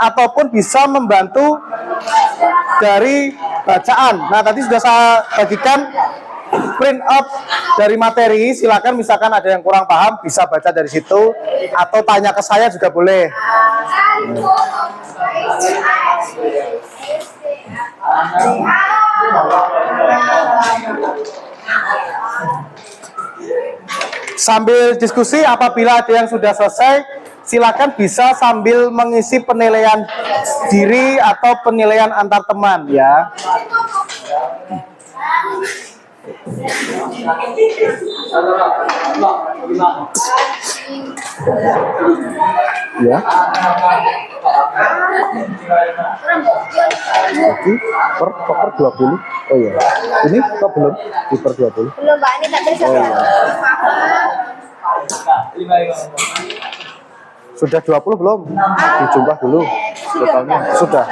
ataupun bisa membantu dari bacaan. Nah tadi sudah saya bagikan print out dari materi, silakan misalkan ada yang kurang paham bisa baca dari situ, atau tanya ke saya juga boleh. Sambil diskusi, apabila ada yang sudah selesai, silakan bisa sambil mengisi penilaian diri atau penilaian antar teman ya. Ya. Jadi per 20. Oh iya. Ini kok belum di per 20? Belum, Pak. Ini tak bisa. Oh iya. Sudah 20 belum? Dijumlah dulu. Totalnya sudah.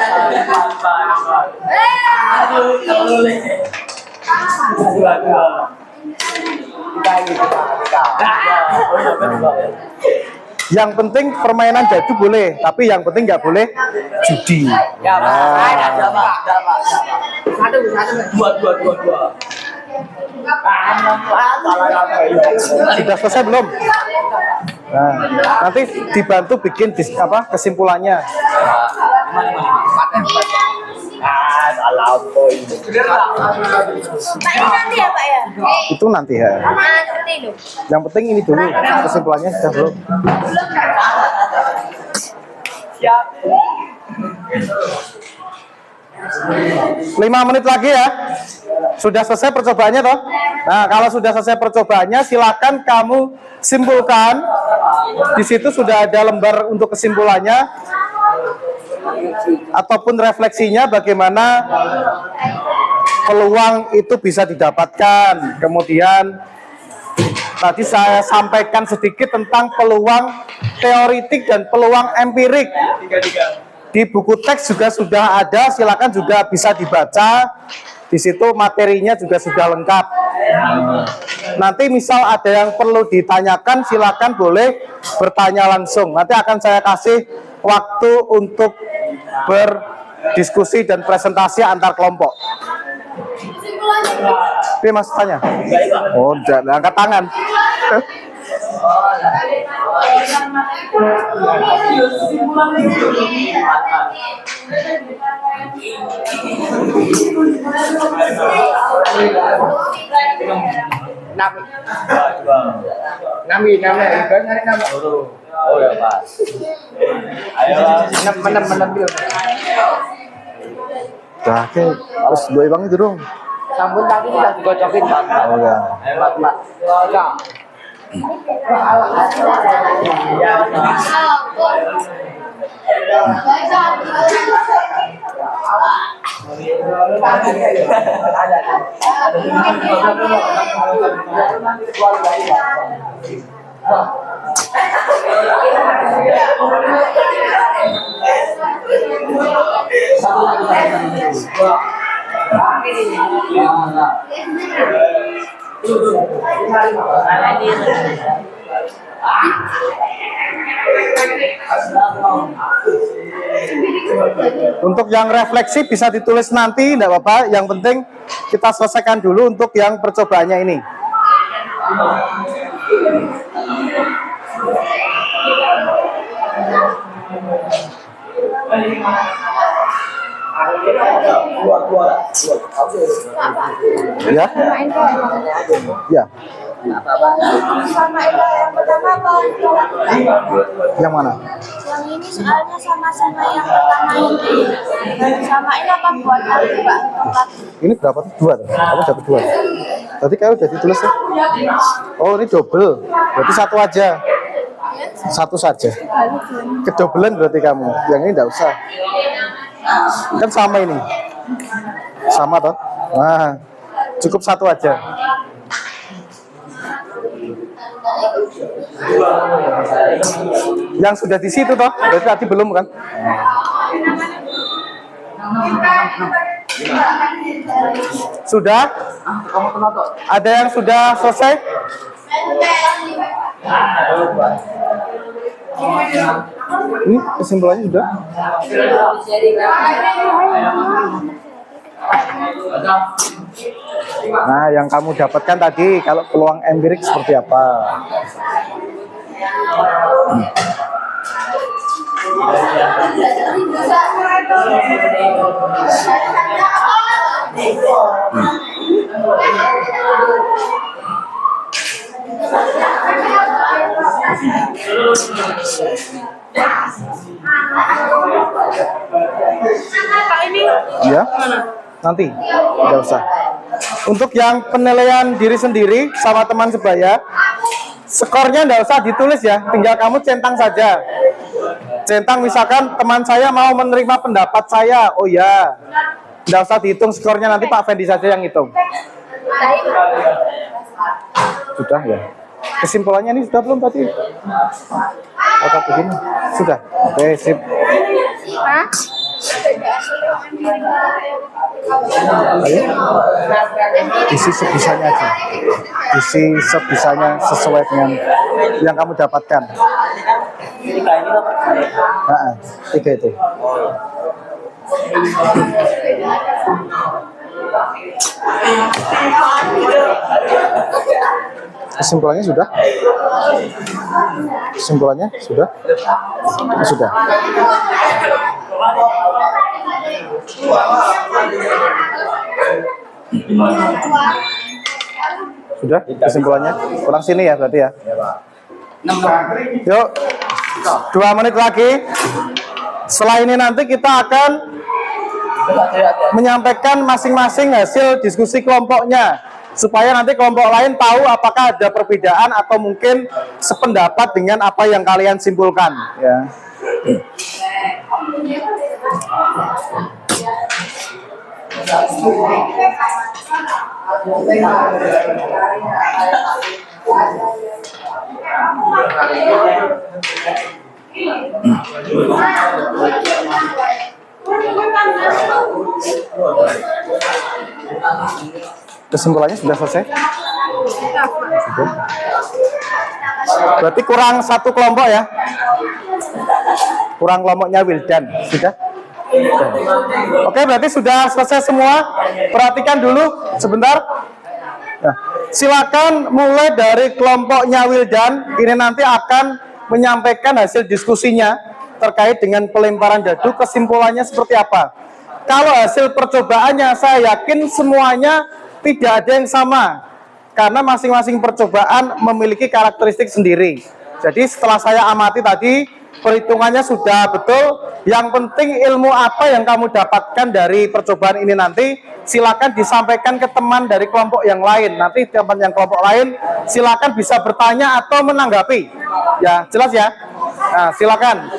Yang penting permainan jadu boleh, tapi yang penting nggak boleh judi. Sudah selesai belum? Nah, nanti dibantu bikin kesimpulannya. Pak, ini nanti ya, Pak ya? Itu nanti ya. Nanti loh. Yang penting ini dulu, kesimpulannya sudah belum? 5 menit lagi ya. Sudah selesai percobaannya toh? Nah, kalau sudah selesai percobaannya, silakan kamu simpulkan. Di situ sudah ada lembar untuk kesimpulannya ataupun refleksinya, bagaimana peluang itu bisa didapatkan. Kemudian Tadi saya sampaikan sedikit tentang peluang teoritik dan peluang empirik. Di buku teks juga sudah ada, silakan juga bisa dibaca. Di situ materinya juga sudah lengkap. Nanti misal ada yang perlu ditanyakan, silakan boleh bertanya langsung. Nanti akan saya kasih waktu untuk berdiskusi dan presentasi antar kelompok. Oke, Mas tanya. Oh, jangan angkat tangan. Nami, ikan hari nama. Oh ya Pak. Ayo, menam dulu. Dah, oke. Terus dua bang itu dong. Sambun tadi sudah digocokin Pak. Oh ya. Hebat Pak. Kak. Untuk yang refleksi bisa ditulis nanti, tidak apa-apa. Yang penting kita selesaikan dulu untuk yang percobaannya ini. Ya, ya. Sama itu yang pertama apa? Yang mana? Yang ini soalnya sama-sama yang pertama ini. Samain apa buat aku, Pak? Ini berapa tuh? Dua. Kamu dapat dua. Tadi kamu udah ditulis ya? Oh, ini double. Berarti satu aja. Satu saja. Kedobelan berarti kamu. Yang ini enggak usah. Kan sama ini. Sama toh? Nah, cukup satu aja. Yang sudah di situ toh? Berarti tadi belum kan? Sudah? Ada yang sudah selesai? Ini kesimpulannya sudah? Nah, yang kamu dapatkan tadi kalau peluang empirik seperti apa? Pak ini Ya, nanti tidak usah. Untuk yang penilaian diri sendiri sama teman sebaya, skornya tidak usah ditulis ya, tinggal kamu centang saja. Centang misalkan teman saya mau menerima pendapat saya, oh ya, tidak usah dihitung skornya, nanti Pak Fendi saja yang hitung. Sudah ya. Kesimpulannya ini sudah belum tadi? Atau begini? Sudah. Oke, sip. Ayo. Isi sebisanya aja. Isi sebisanya sesuai dengan yang kamu dapatkan. Nah, 3 itu. Kesimpulannya sudah? Kesimpulannya sudah? Sudah. Sudah kesimpulannya? Ulang sini ya berarti ya. Yuk, 2 menit lagi. Setelah ini nanti kita akan menyampaikan masing-masing hasil diskusi kelompoknya, supaya nanti kelompok lain tahu apakah ada perbedaan atau mungkin sependapat dengan apa yang kalian simpulkan. Ya. Kesimpulannya sudah selesai? Sudah. Berarti kurang satu kelompok ya? Kurang kelompoknya Wildan, sudah? Oke, berarti sudah selesai semua. Perhatikan dulu sebentar. Nah, silakan mulai dari kelompoknya Wildan. Ini nanti akan menyampaikan hasil diskusinya terkait dengan pelemparan dadu. Kesimpulannya seperti apa? Kalau hasil percobaannya, saya yakin semuanya tidak ada yang sama, karena masing-masing percobaan memiliki karakteristik sendiri. Jadi setelah saya amati tadi, perhitungannya sudah betul. Yang penting ilmu apa yang kamu dapatkan dari percobaan ini nanti silakan disampaikan ke teman dari kelompok yang lain. Nanti teman yang kelompok lain silakan bisa bertanya atau menanggapi. Ya, jelas ya? Nah, silakan.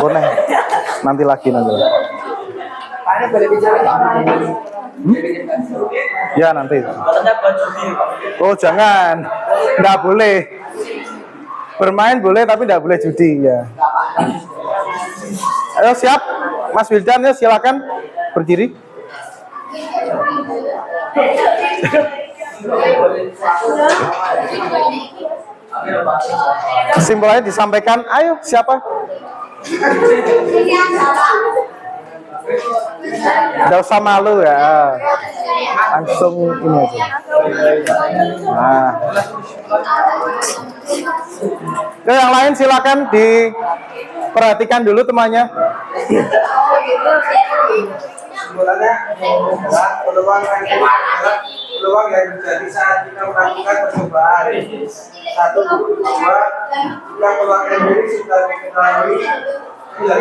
Boleh. Nanti lagi. Ya nanti. Oh jangan, nggak boleh. Bermain boleh tapi nggak boleh judi ya. Ayo siap, Mas Wildan ya, silakan berdiri. Kesimpulannya disampaikan. Ayo siapa? Nggak usah malu ya, langsung ini aja. Nah, ke yang lain silakan diperhatikan dulu temannya. Sebenarnya peluang yang terjadi saat kita melakukan percobaan. 1, 2, jika peluang empirik sudah diketahui, bila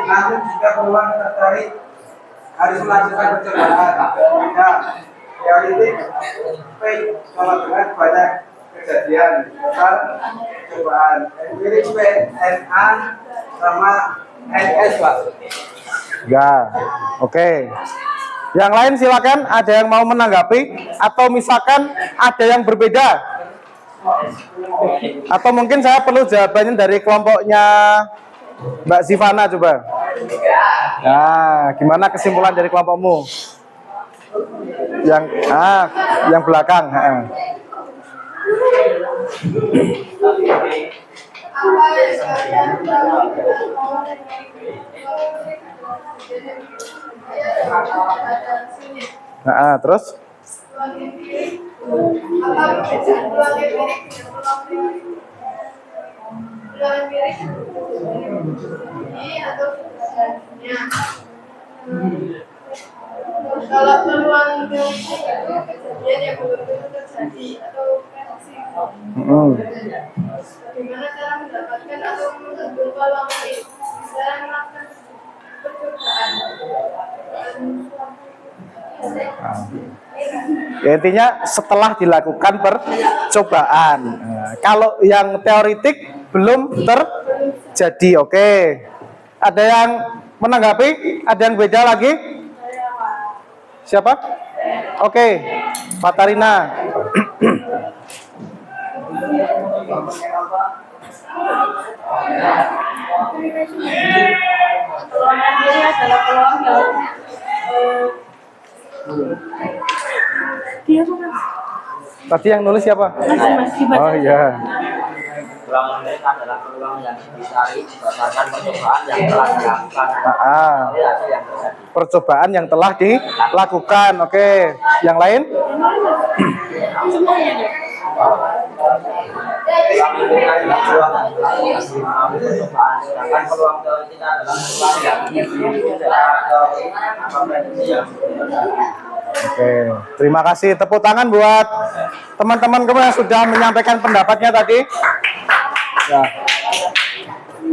namun jika peluang tertarik harus melakukan percobaan. Nah, teoritik P sama dengan banyak kejadian percobaan. Empirik P NA sama NS Pak. Ya, oke. Yang lain silakan, ada yang mau menanggapi atau misalkan ada yang berbeda, atau mungkin saya perlu jawabannya dari kelompoknya Mbak Zivana coba. Nah, gimana kesimpulan dari kelompokmu? Yang belakang. Terus? Kalau peluang kejadian yang belum terjadi atau bagaimana cara mendapatkan atau menentukan peluang itu? Cara melakukan percobaan. Ya, intinya setelah dilakukan percobaan. Nah, kalau yang teoritik belum terjadi, oke. Ada yang menanggapi? Ada yang beda lagi? Siapa? Oke, Fatarina. Ini adalah peluang yang dia tuh Tadi yang nulis siapa? Mas dibaca. Oh iya. Peluang mereka adalah peluang yang dicari berdasarkan percobaan yang telah dilakukan. Percobaan yang telah dilakukan. Oke. Yang lain? Oke, terima kasih. Tepuk tangan buat teman-teman yang sudah menyampaikan pendapatnya tadi. Ya.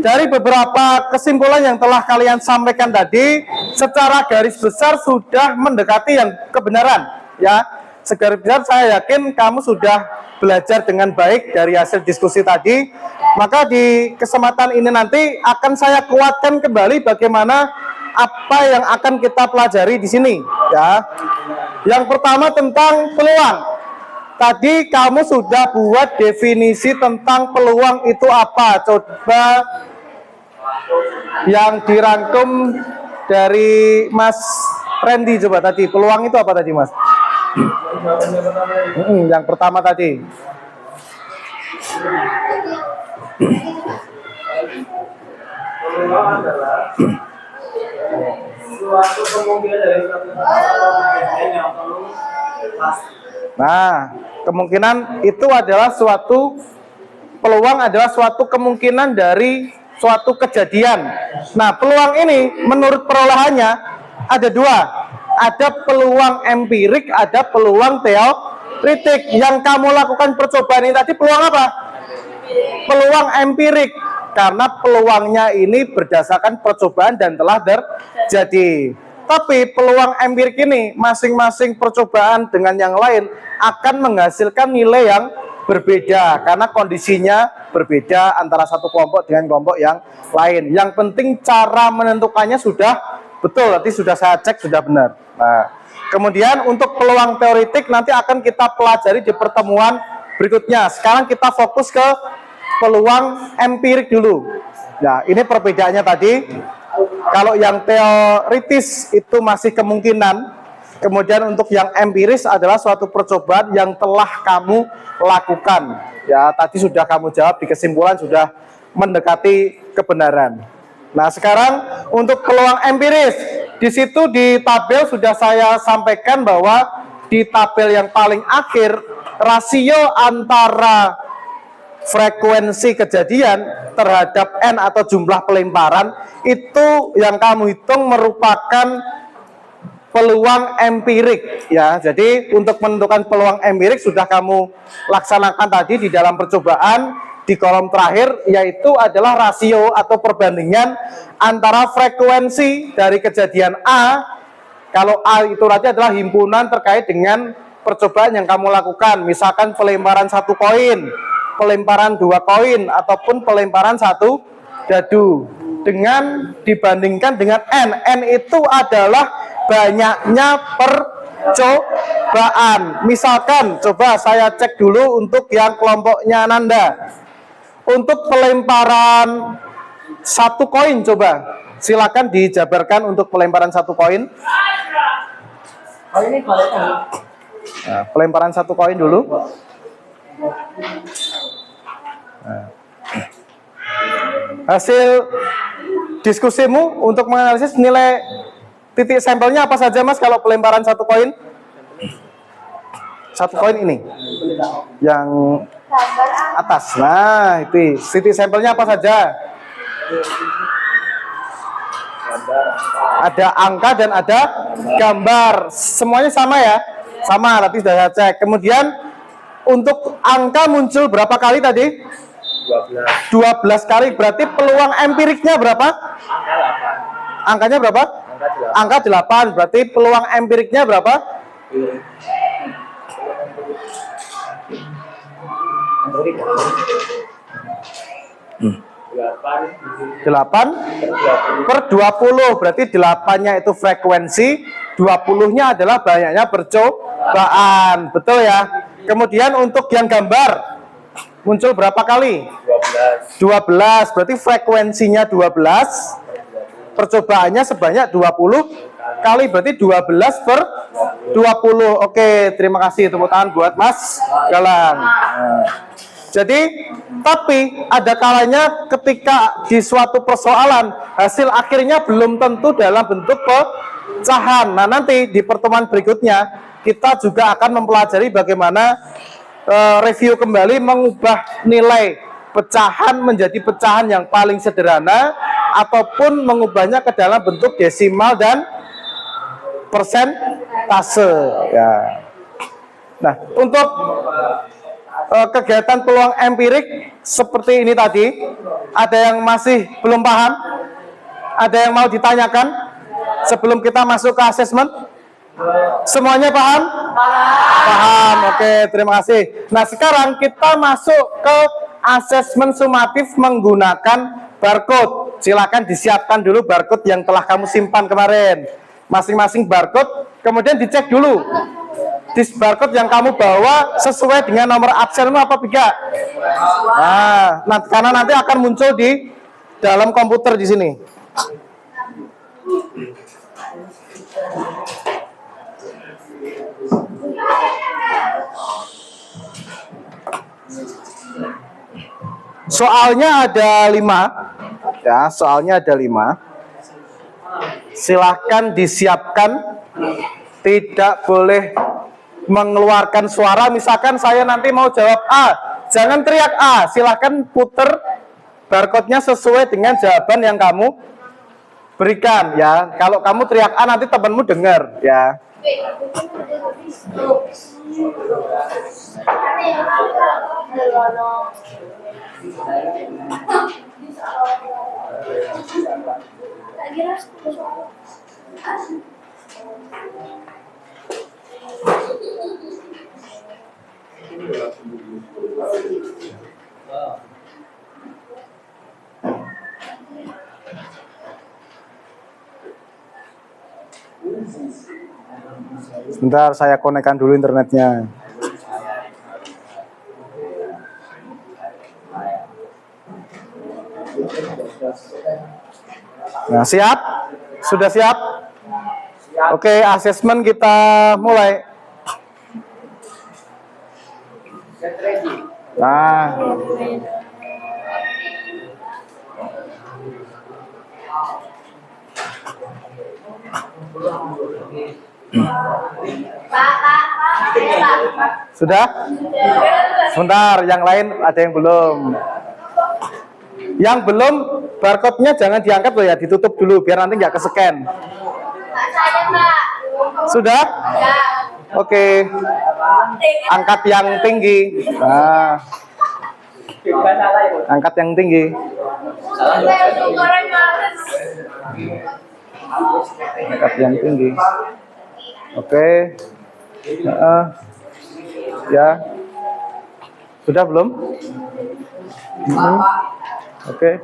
Dari beberapa kesimpulan yang telah kalian sampaikan tadi, secara garis besar sudah mendekati yang kebenaran, ya. segar besar saya yakin kamu sudah belajar dengan baik dari hasil diskusi tadi. Maka di kesempatan ini nanti akan saya kuatkan kembali bagaimana apa yang akan kita pelajari di sini ya. Yang pertama tentang peluang. Tadi kamu sudah buat definisi tentang peluang itu apa? Coba yang dirangkum dari Mas Randy coba tadi. Peluang itu apa tadi, Mas? Yang pertama tadi. Peluang adalah suatu kemungkinan dari suatu kejadian yang perlu pasti. Nah, kemungkinan itu adalah suatu peluang adalah suatu kemungkinan dari suatu kejadian. Nah, peluang ini menurut perolehannya ada dua. Ada peluang empirik, ada peluang teoretik. Yang kamu lakukan percobaan ini tadi peluang apa? Peluang empirik. Karena peluangnya ini berdasarkan percobaan dan telah terjadi. Tapi peluang empirik ini masing-masing percobaan dengan yang lain akan menghasilkan nilai yang berbeda karena kondisinya berbeda antara satu kelompok dengan kelompok yang lain. Yang penting cara menentukannya sudah betul, nanti sudah saya cek sudah benar. Nah, kemudian untuk peluang teoretik nanti akan kita pelajari di pertemuan berikutnya. Sekarang kita fokus ke peluang empirik dulu. Nah, ini perbedaannya tadi. Kalau yang teoritis itu masih kemungkinan, kemudian untuk yang empiris adalah suatu percobaan yang telah kamu lakukan. Ya, tadi sudah kamu jawab di kesimpulan sudah mendekati kebenaran. Nah, sekarang untuk peluang empiris, di situ di tabel sudah saya sampaikan bahwa di tabel yang paling akhir rasio antara frekuensi kejadian terhadap N atau jumlah pelemparan itu yang kamu hitung merupakan peluang empirik ya. Jadi untuk menentukan peluang empirik sudah kamu laksanakan tadi di dalam percobaan di kolom terakhir, yaitu adalah rasio atau perbandingan antara frekuensi dari kejadian A. Kalau A itu nanti adalah himpunan terkait dengan percobaan yang kamu lakukan, misalkan pelemparan 1 koin, pelemparan 2 koin, ataupun pelemparan 1 dadu, dengan dibandingkan dengan N. N itu adalah banyaknya percobaan. Misalkan, coba saya cek dulu untuk yang kelompoknya Nanda. Untuk pelemparan 1 koin, coba silakan dijabarkan untuk pelemparan 1 koin. Oh, ini balikan. Nah, pelemparan 1 koin dulu. Nah. Hasil diskusimu untuk menganalisis nilai titik sampelnya apa saja, Mas, kalau pelemparan 1 koin? 1 koin ini yang atas. Nah, itu titik sampelnya apa saja? Ada angka dan ada gambar. Semuanya sama ya? Sama, tapi sudah saya cek. Kemudian untuk angka muncul berapa kali tadi? 12 kali. Berarti peluang empiriknya berapa? Angkanya berapa? Angka 8. Berarti peluang empiriknya berapa? 8/20. Berarti 8-nya itu frekuensi, 20-nya adalah banyaknya percobaan. Betul ya? Kemudian untuk yang gambar muncul berapa kali? 12. Berarti frekuensinya 12, percobaannya sebanyak 20 kali, berarti 12/20. Oke, terima kasih, tepuk tangan buat Mas Galang. Jadi, tapi ada kalanya ketika di suatu persoalan hasil akhirnya belum tentu dalam bentuk pecahan. Nah, nanti di pertemuan berikutnya kita juga akan mempelajari bagaimana review kembali mengubah nilai pecahan menjadi pecahan yang paling sederhana ataupun mengubahnya ke dalam bentuk desimal dan persentase ya. Nah, untuk kegiatan peluang empirik seperti ini tadi, ada yang masih belum paham? Ada yang mau ditanyakan sebelum kita masuk ke asesmen? Semuanya paham? Paham. Oke, terima kasih. Nah, sekarang kita masuk ke asesmen sumatif menggunakan barcode. Silakan disiapkan dulu barcode yang telah kamu simpan kemarin. Masing-masing barcode, kemudian dicek dulu. Di barcode yang kamu bawa sesuai dengan nomor absenmu apa tidak? Nah, karena nanti akan muncul di dalam komputer di sini. Soalnya ada 5, ya, soalnya ada 5. Silahkan disiapkan, tidak boleh mengeluarkan suara. Misalkan saya nanti mau jawab A, jangan teriak A, silahkan puter barcode-nya sesuai dengan jawaban yang kamu berikan, ya. Kalau kamu teriak A, nanti temanmu dengar, ya. Sebentar, saya konekkan dulu internetnya. Nah, siap? Sudah siap? Oke, asesmen kita mulai. Nah, sudah? Sebentar, yang lain ada yang belum. Yang belum, barcode-nya jangan diangkat loh ya, ditutup dulu biar nanti nggak ke-scan. Sudah? Oke. Angkat yang tinggi. Nah. Angkat yang tinggi. Angkat yang tinggi. Oke. Ya. Sudah belum? Oke.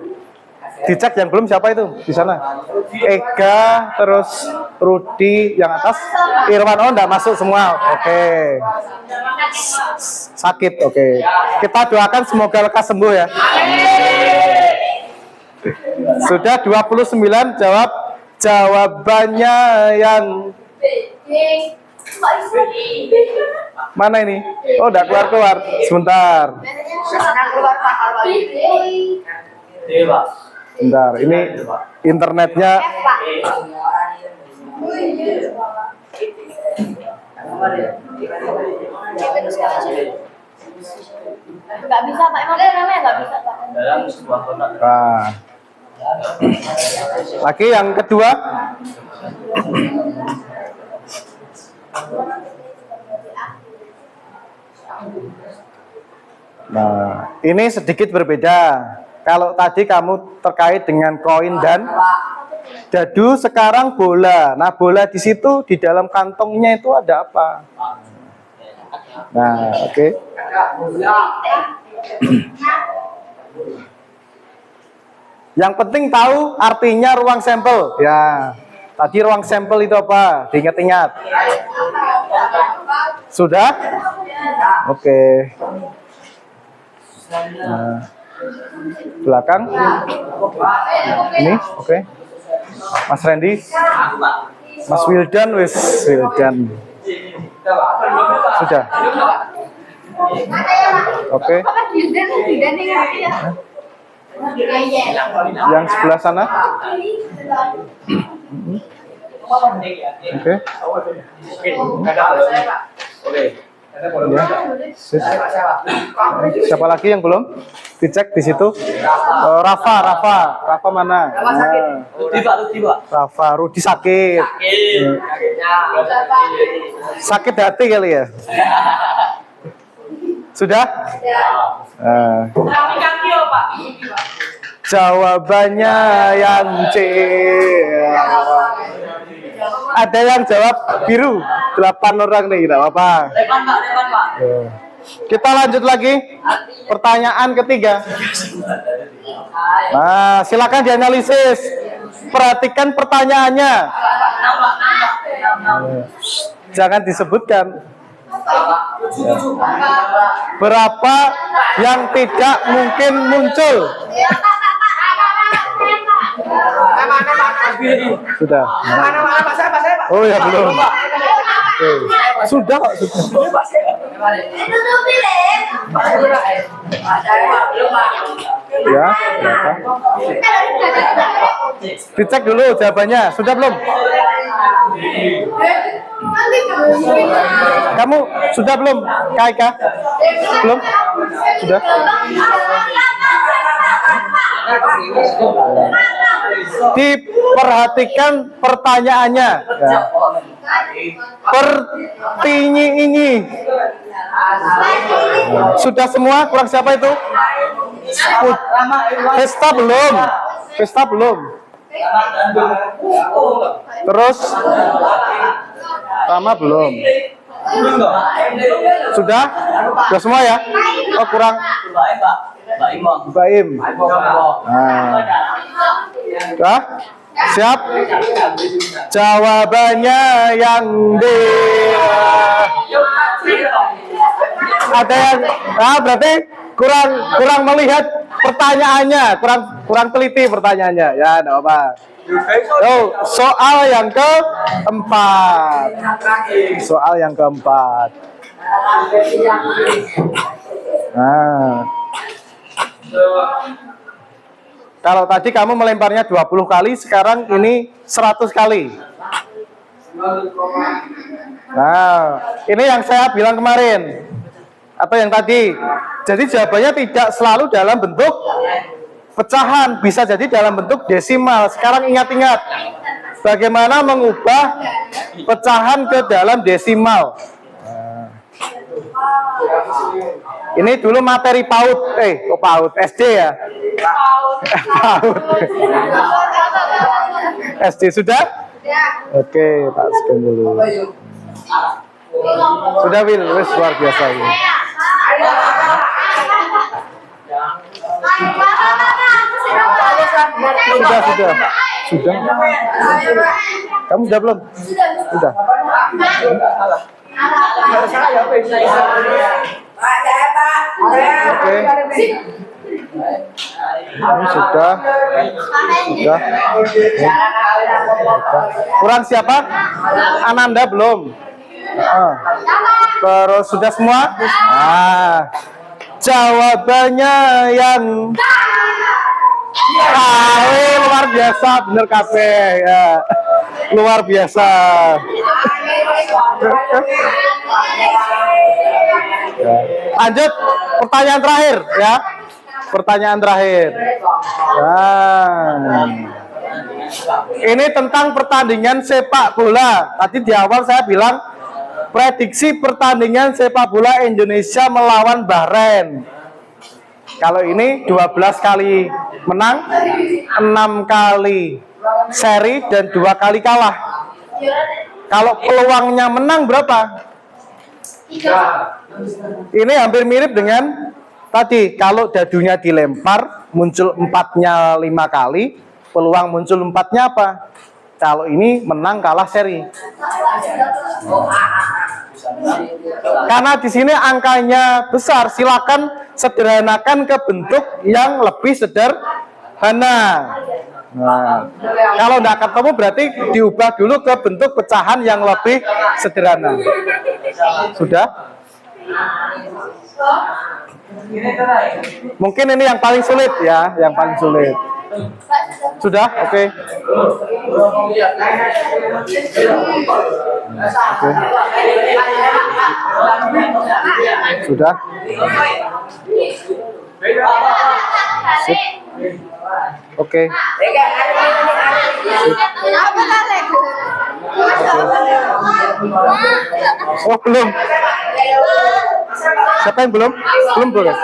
Dicek yang belum siapa itu di sana? Ega, terus Rudi yang atas, Irwan. Oh, enggak masuk semua. Oke. Sakit. Oke. Kita doakan semoga lekas sembuh ya. Sudah 29 jawab. Jawabannya yang mana ini? Oh, udah keluar. Sebentar. Bentar, ini internetnya. Nggak bisa Pak, emang namanya nggak bisa Pak. Dalam sebuah kotak. Nah. Lagi yang kedua. Nah, ini sedikit berbeda. Kalau tadi kamu terkait dengan koin dan dadu, sekarang bola. Nah, bola di situ di dalam kantongnya itu ada apa? Nah, oke. Yang penting tahu artinya ruang sampel. Ya, tadi ruang sampel itu apa? Diingat-ingat. Sudah? Oke. Nah, belakang. Ini, oke. Mas Randy. Mas Wildan, Wildan. Sudah. Oke. Yang sebelah sana. Oke. Ya. Siapa lagi yang belum? Dicek di situ. Rafa mana? Rafa, Rudi sakit. Sakit hati kali ya. Sudah? Jawabannya yang C. Ada yang jawab biru. 8 orang nih, tidak apa-apa. Depan Pak, depan Pak. Kita lanjut lagi. Pertanyaan ketiga. Nah, silakan dianalisis. Perhatikan pertanyaannya. Jangan disebutkan. Berapa yang tidak mungkin muncul? Sudah. Oh ya belum. Oke. Sudah kok sudah. Ya. Dicek dulu jawabannya. Sudah belum? Kamu sudah belum? Kaika? Belum? Sudah? Diperhatikan pertanyaannya. Ya. Pertinyi. Sudah semua? Kurang siapa itu? Pesta belum? Pesta belum? Terus Rama belum? Sudah? Sudah semua ya? Oh kurang? Baim. Nah. Sudah? Siap? Jawabannya yang D. Ada yang berarti kurang melihat pertanyaannya, kurang teliti pertanyaannya. Ya, enggak apa. Soal yang keempat. Soal yang keempat. Nah. Kalau tadi kamu melemparnya 20 kali, sekarang ini 100 kali. Nah, ini yang saya bilang kemarin. Atau yang tadi. Jadi jawabannya tidak selalu dalam bentuk pecahan, bisa jadi dalam bentuk desimal. Sekarang ingat-ingat bagaimana mengubah pecahan ke dalam desimal. Ini dulu materi PAUD, PAUD SD ya. PAUD. SD sudah? Oke, tak scan dulu. Sudah Wil, wes luar biasa ini. Sudah. Kamu sudah belum? Sudah. Oke. Ini sudah. Kurang siapa? Ananda belum. Terus sudah semua? Jawabannya yang luar biasa, bener kabeh ya. Luar biasa. Lanjut pertanyaan terakhir ya. Pertanyaan terakhir. Nah. Ini tentang pertandingan sepak bola. Tadi di awal saya bilang prediksi pertandingan sepak bola Indonesia melawan Bahrain. Kalau ini 12 kali menang, 6 kali seri dan 2 kali kalah. Kalau peluangnya menang berapa? 3. Ini hampir mirip dengan tadi. Kalau dadunya dilempar, muncul 4-nya 5 kali, peluang muncul 4-nya apa? Kalau ini menang kalah seri. Karena di sini angkanya besar, silakan sederhanakan ke bentuk yang lebih sederhana. Nah, kalau tidak ketemu berarti diubah dulu ke bentuk pecahan yang lebih sederhana. Sudah? Mungkin ini yang paling sulit ya, yang paling sulit. Sudah? Oke. Sudah? Sip. Oke. Oh, belum. Siapa yang belum? Belum boleh.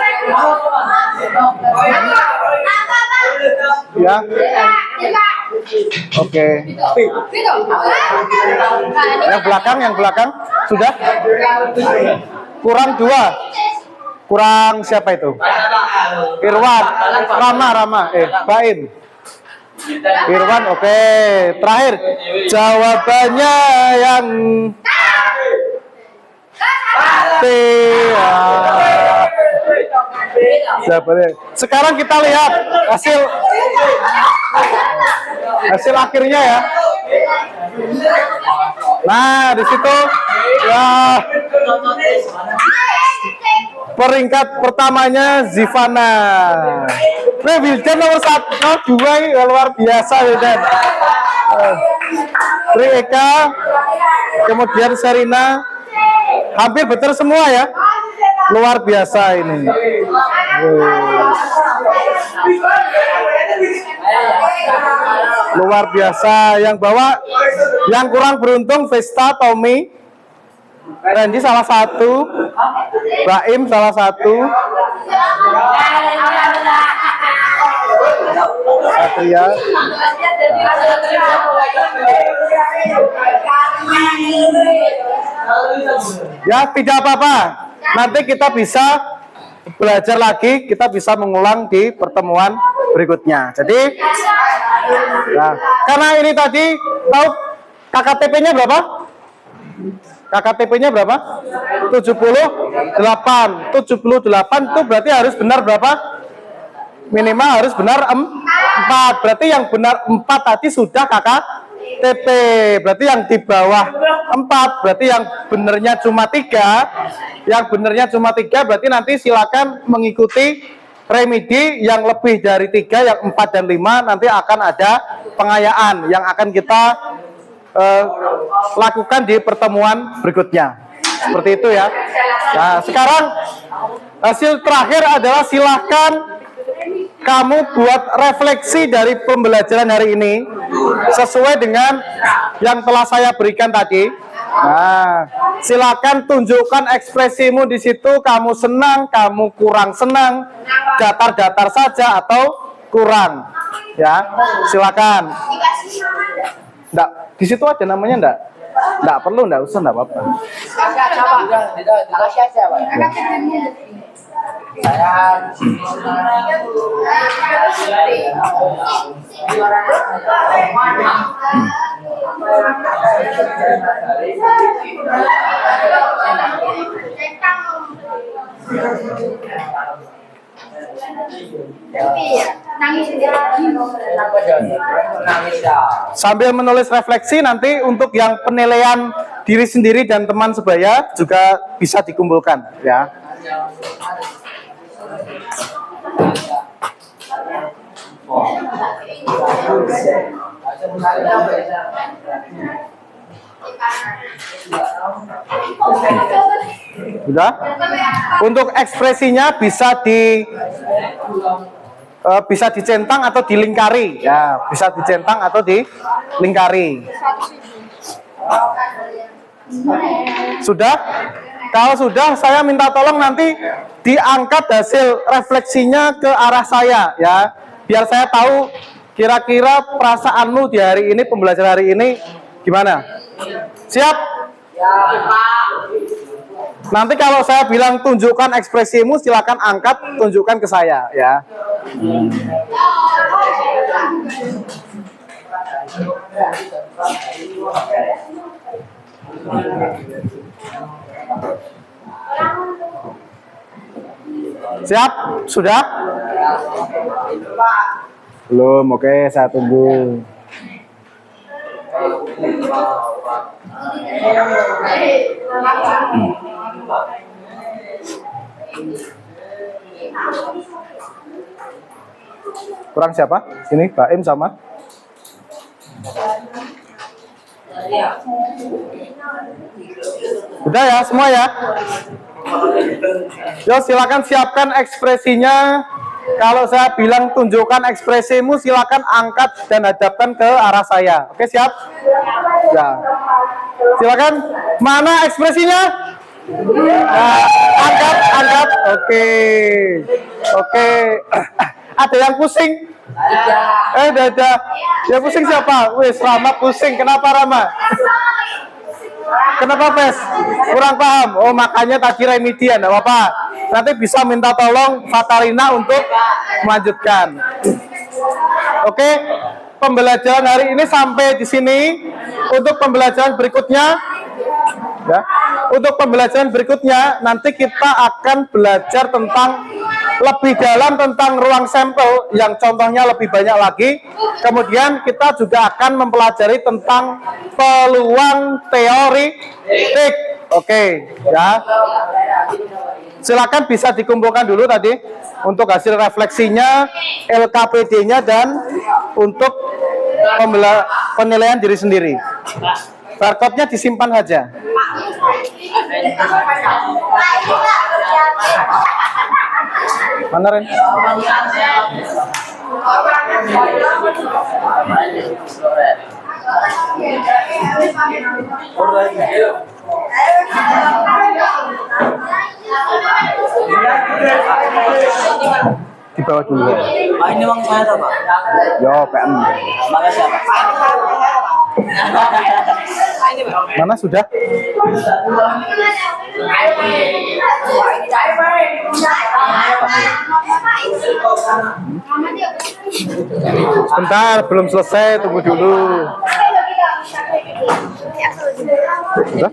Ya. Oke. Yang belakang sudah? Kurang 2. Kurang siapa itu? Irwan, Rama, Baim. Irwan, oke. Terakhir, jawabannya yang T. Sekarang kita lihat hasil akhirnya ya. Nah, di situ ya peringkat pertamanya Zivana. Wildan nomor 1, 2 luar biasa Wildan. Tri Eka, kemudian Serina, hampir betul semua ya. Luar biasa ini. Luar biasa. Yang bawa, yang kurang beruntung Vesta, Tommy, Randy salah 1, Baim salah 1, Satria. Ya tidak apa-apa. Nanti kita bisa belajar lagi, kita bisa mengulang di pertemuan berikutnya. Jadi, nah, karena ini tadi tahu KKTP-nya berapa? KKTP-nya berapa? 78. 78 itu berarti harus benar berapa? Minimal harus benar 4. Berarti yang benar 4 tadi sudah KKTP. Berarti yang di bawah 4. Berarti yang benernya cuma 3. Yang benernya cuma 3 berarti nanti silakan mengikuti remedi yang lebih dari 3, yang 4 dan 5 nanti akan ada pengayaan yang akan kita lakukan di pertemuan berikutnya. Seperti itu ya. Nah, sekarang hasil terakhir adalah silahkan kamu buat refleksi dari pembelajaran hari ini sesuai dengan yang telah saya berikan tadi. Nah, silakan tunjukkan ekspresimu di situ. Kamu senang, kamu kurang senang, datar-datar saja atau kurang. Ya, silakan. Enggak, di situ aja namanya enggak perlu, enggak usah, enggak apa-apa. Sambil menulis refleksi nanti untuk yang penilaian diri sendiri dan teman sebaya juga bisa dikumpulkan ya. Sudah? Untuk ekspresinya bisa dicentang atau dilingkari ya, bisa dicentang atau dilingkari. Sudah? Kalau sudah, saya minta tolong nanti diangkat hasil refleksinya ke arah saya ya, biar saya tahu kira-kira perasaanmu di hari ini, pembelajaran hari ini gimana. Siap? Nanti kalau saya bilang tunjukkan ekspresimu, silakan angkat, tunjukkan ke saya ya. Siap? Sudah? Belum, oke, saya tunggu. Kurang siapa? Sini, Baim sama. Udah ya, semua ya. Yo, silakan siapkan ekspresinya. Kalau saya bilang tunjukkan ekspresimu, silakan angkat dan hadapkan ke arah saya. Oke, siap? Ya. Silakan. Mana ekspresinya? Nah, angkat. Oke. Ada yang pusing? Ada. Yang pusing siapa? Wis, Rama pusing. Kenapa Rama? Kenapa Pes? Kurang paham. Oh, makanya tadi remedian, enggak apa-apa. Nanti bisa minta tolong Fatarina untuk melanjutkan. Oke, pembelajaran hari ini sampai di sini. Untuk pembelajaran berikutnya, ya. Untuk pembelajaran berikutnya nanti kita akan belajar tentang lebih dalam tentang ruang sampel yang contohnya lebih banyak lagi. Kemudian kita juga akan mempelajari tentang peluang teoretik. Oke, ya. Silakan bisa dikumpulkan dulu tadi untuk hasil refleksinya, LKPD-nya dan untuk penilaian diri sendiri. Barcode-nya disimpan saja. Mana Ren? Di bawah dulu. Ini uang saya tuh Pak. Yo, PM. Makasih Pak. Mana sudah? Sebentar, belum selesai, tunggu dulu. Sudah?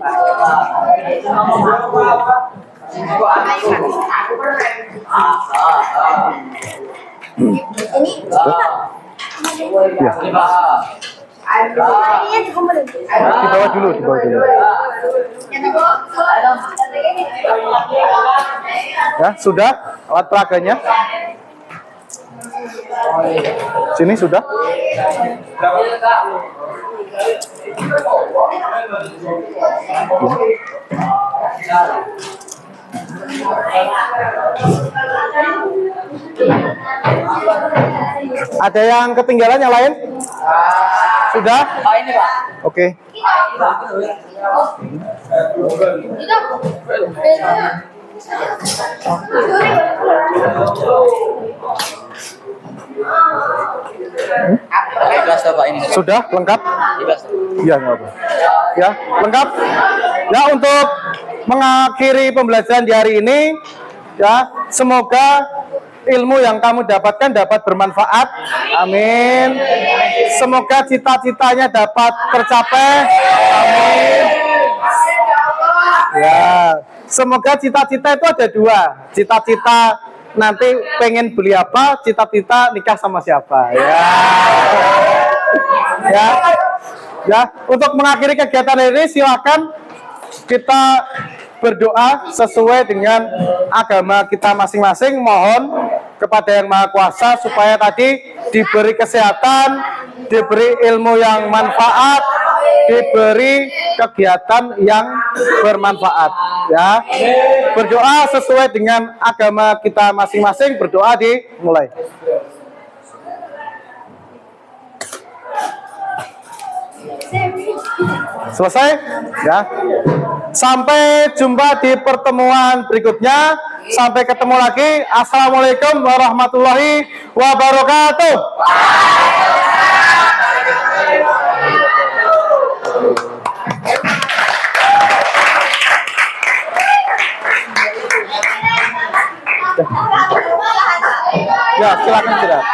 Ya. Di bawah dulu, di bawah dulu. Ya, sudah alat peraganya. Sini sudah. Ada yang ketinggalan yang lain? Sudah? Ini Pak. Oke. Sudah lengkap? Iya, nggak apa. Ya, lengkap. Ya, untuk mengakhiri pembelajaran di hari ini, ya, semoga ilmu yang kamu dapatkan dapat bermanfaat. Amin. Semoga cita-citanya dapat tercapai. Amin. Ya, semoga cita-cita itu ada dua. Cita-cita nanti pengen beli apa, cita-cita nikah sama siapa. Ya. Ya. Ya, untuk mengakhiri kegiatan ini silakan kita berdoa sesuai dengan agama kita masing-masing. Mohon kepada Yang Maha Kuasa supaya tadi diberi kesehatan, diberi ilmu yang manfaat, diberi kegiatan yang bermanfaat, ya. Berdoa sesuai dengan agama kita masing-masing. Berdoa dimulai. Selesai, ya. Sampai jumpa di pertemuan berikutnya. Sampai ketemu lagi. Assalamualaikum warahmatullahi wabarakatuh. Ya, silakan.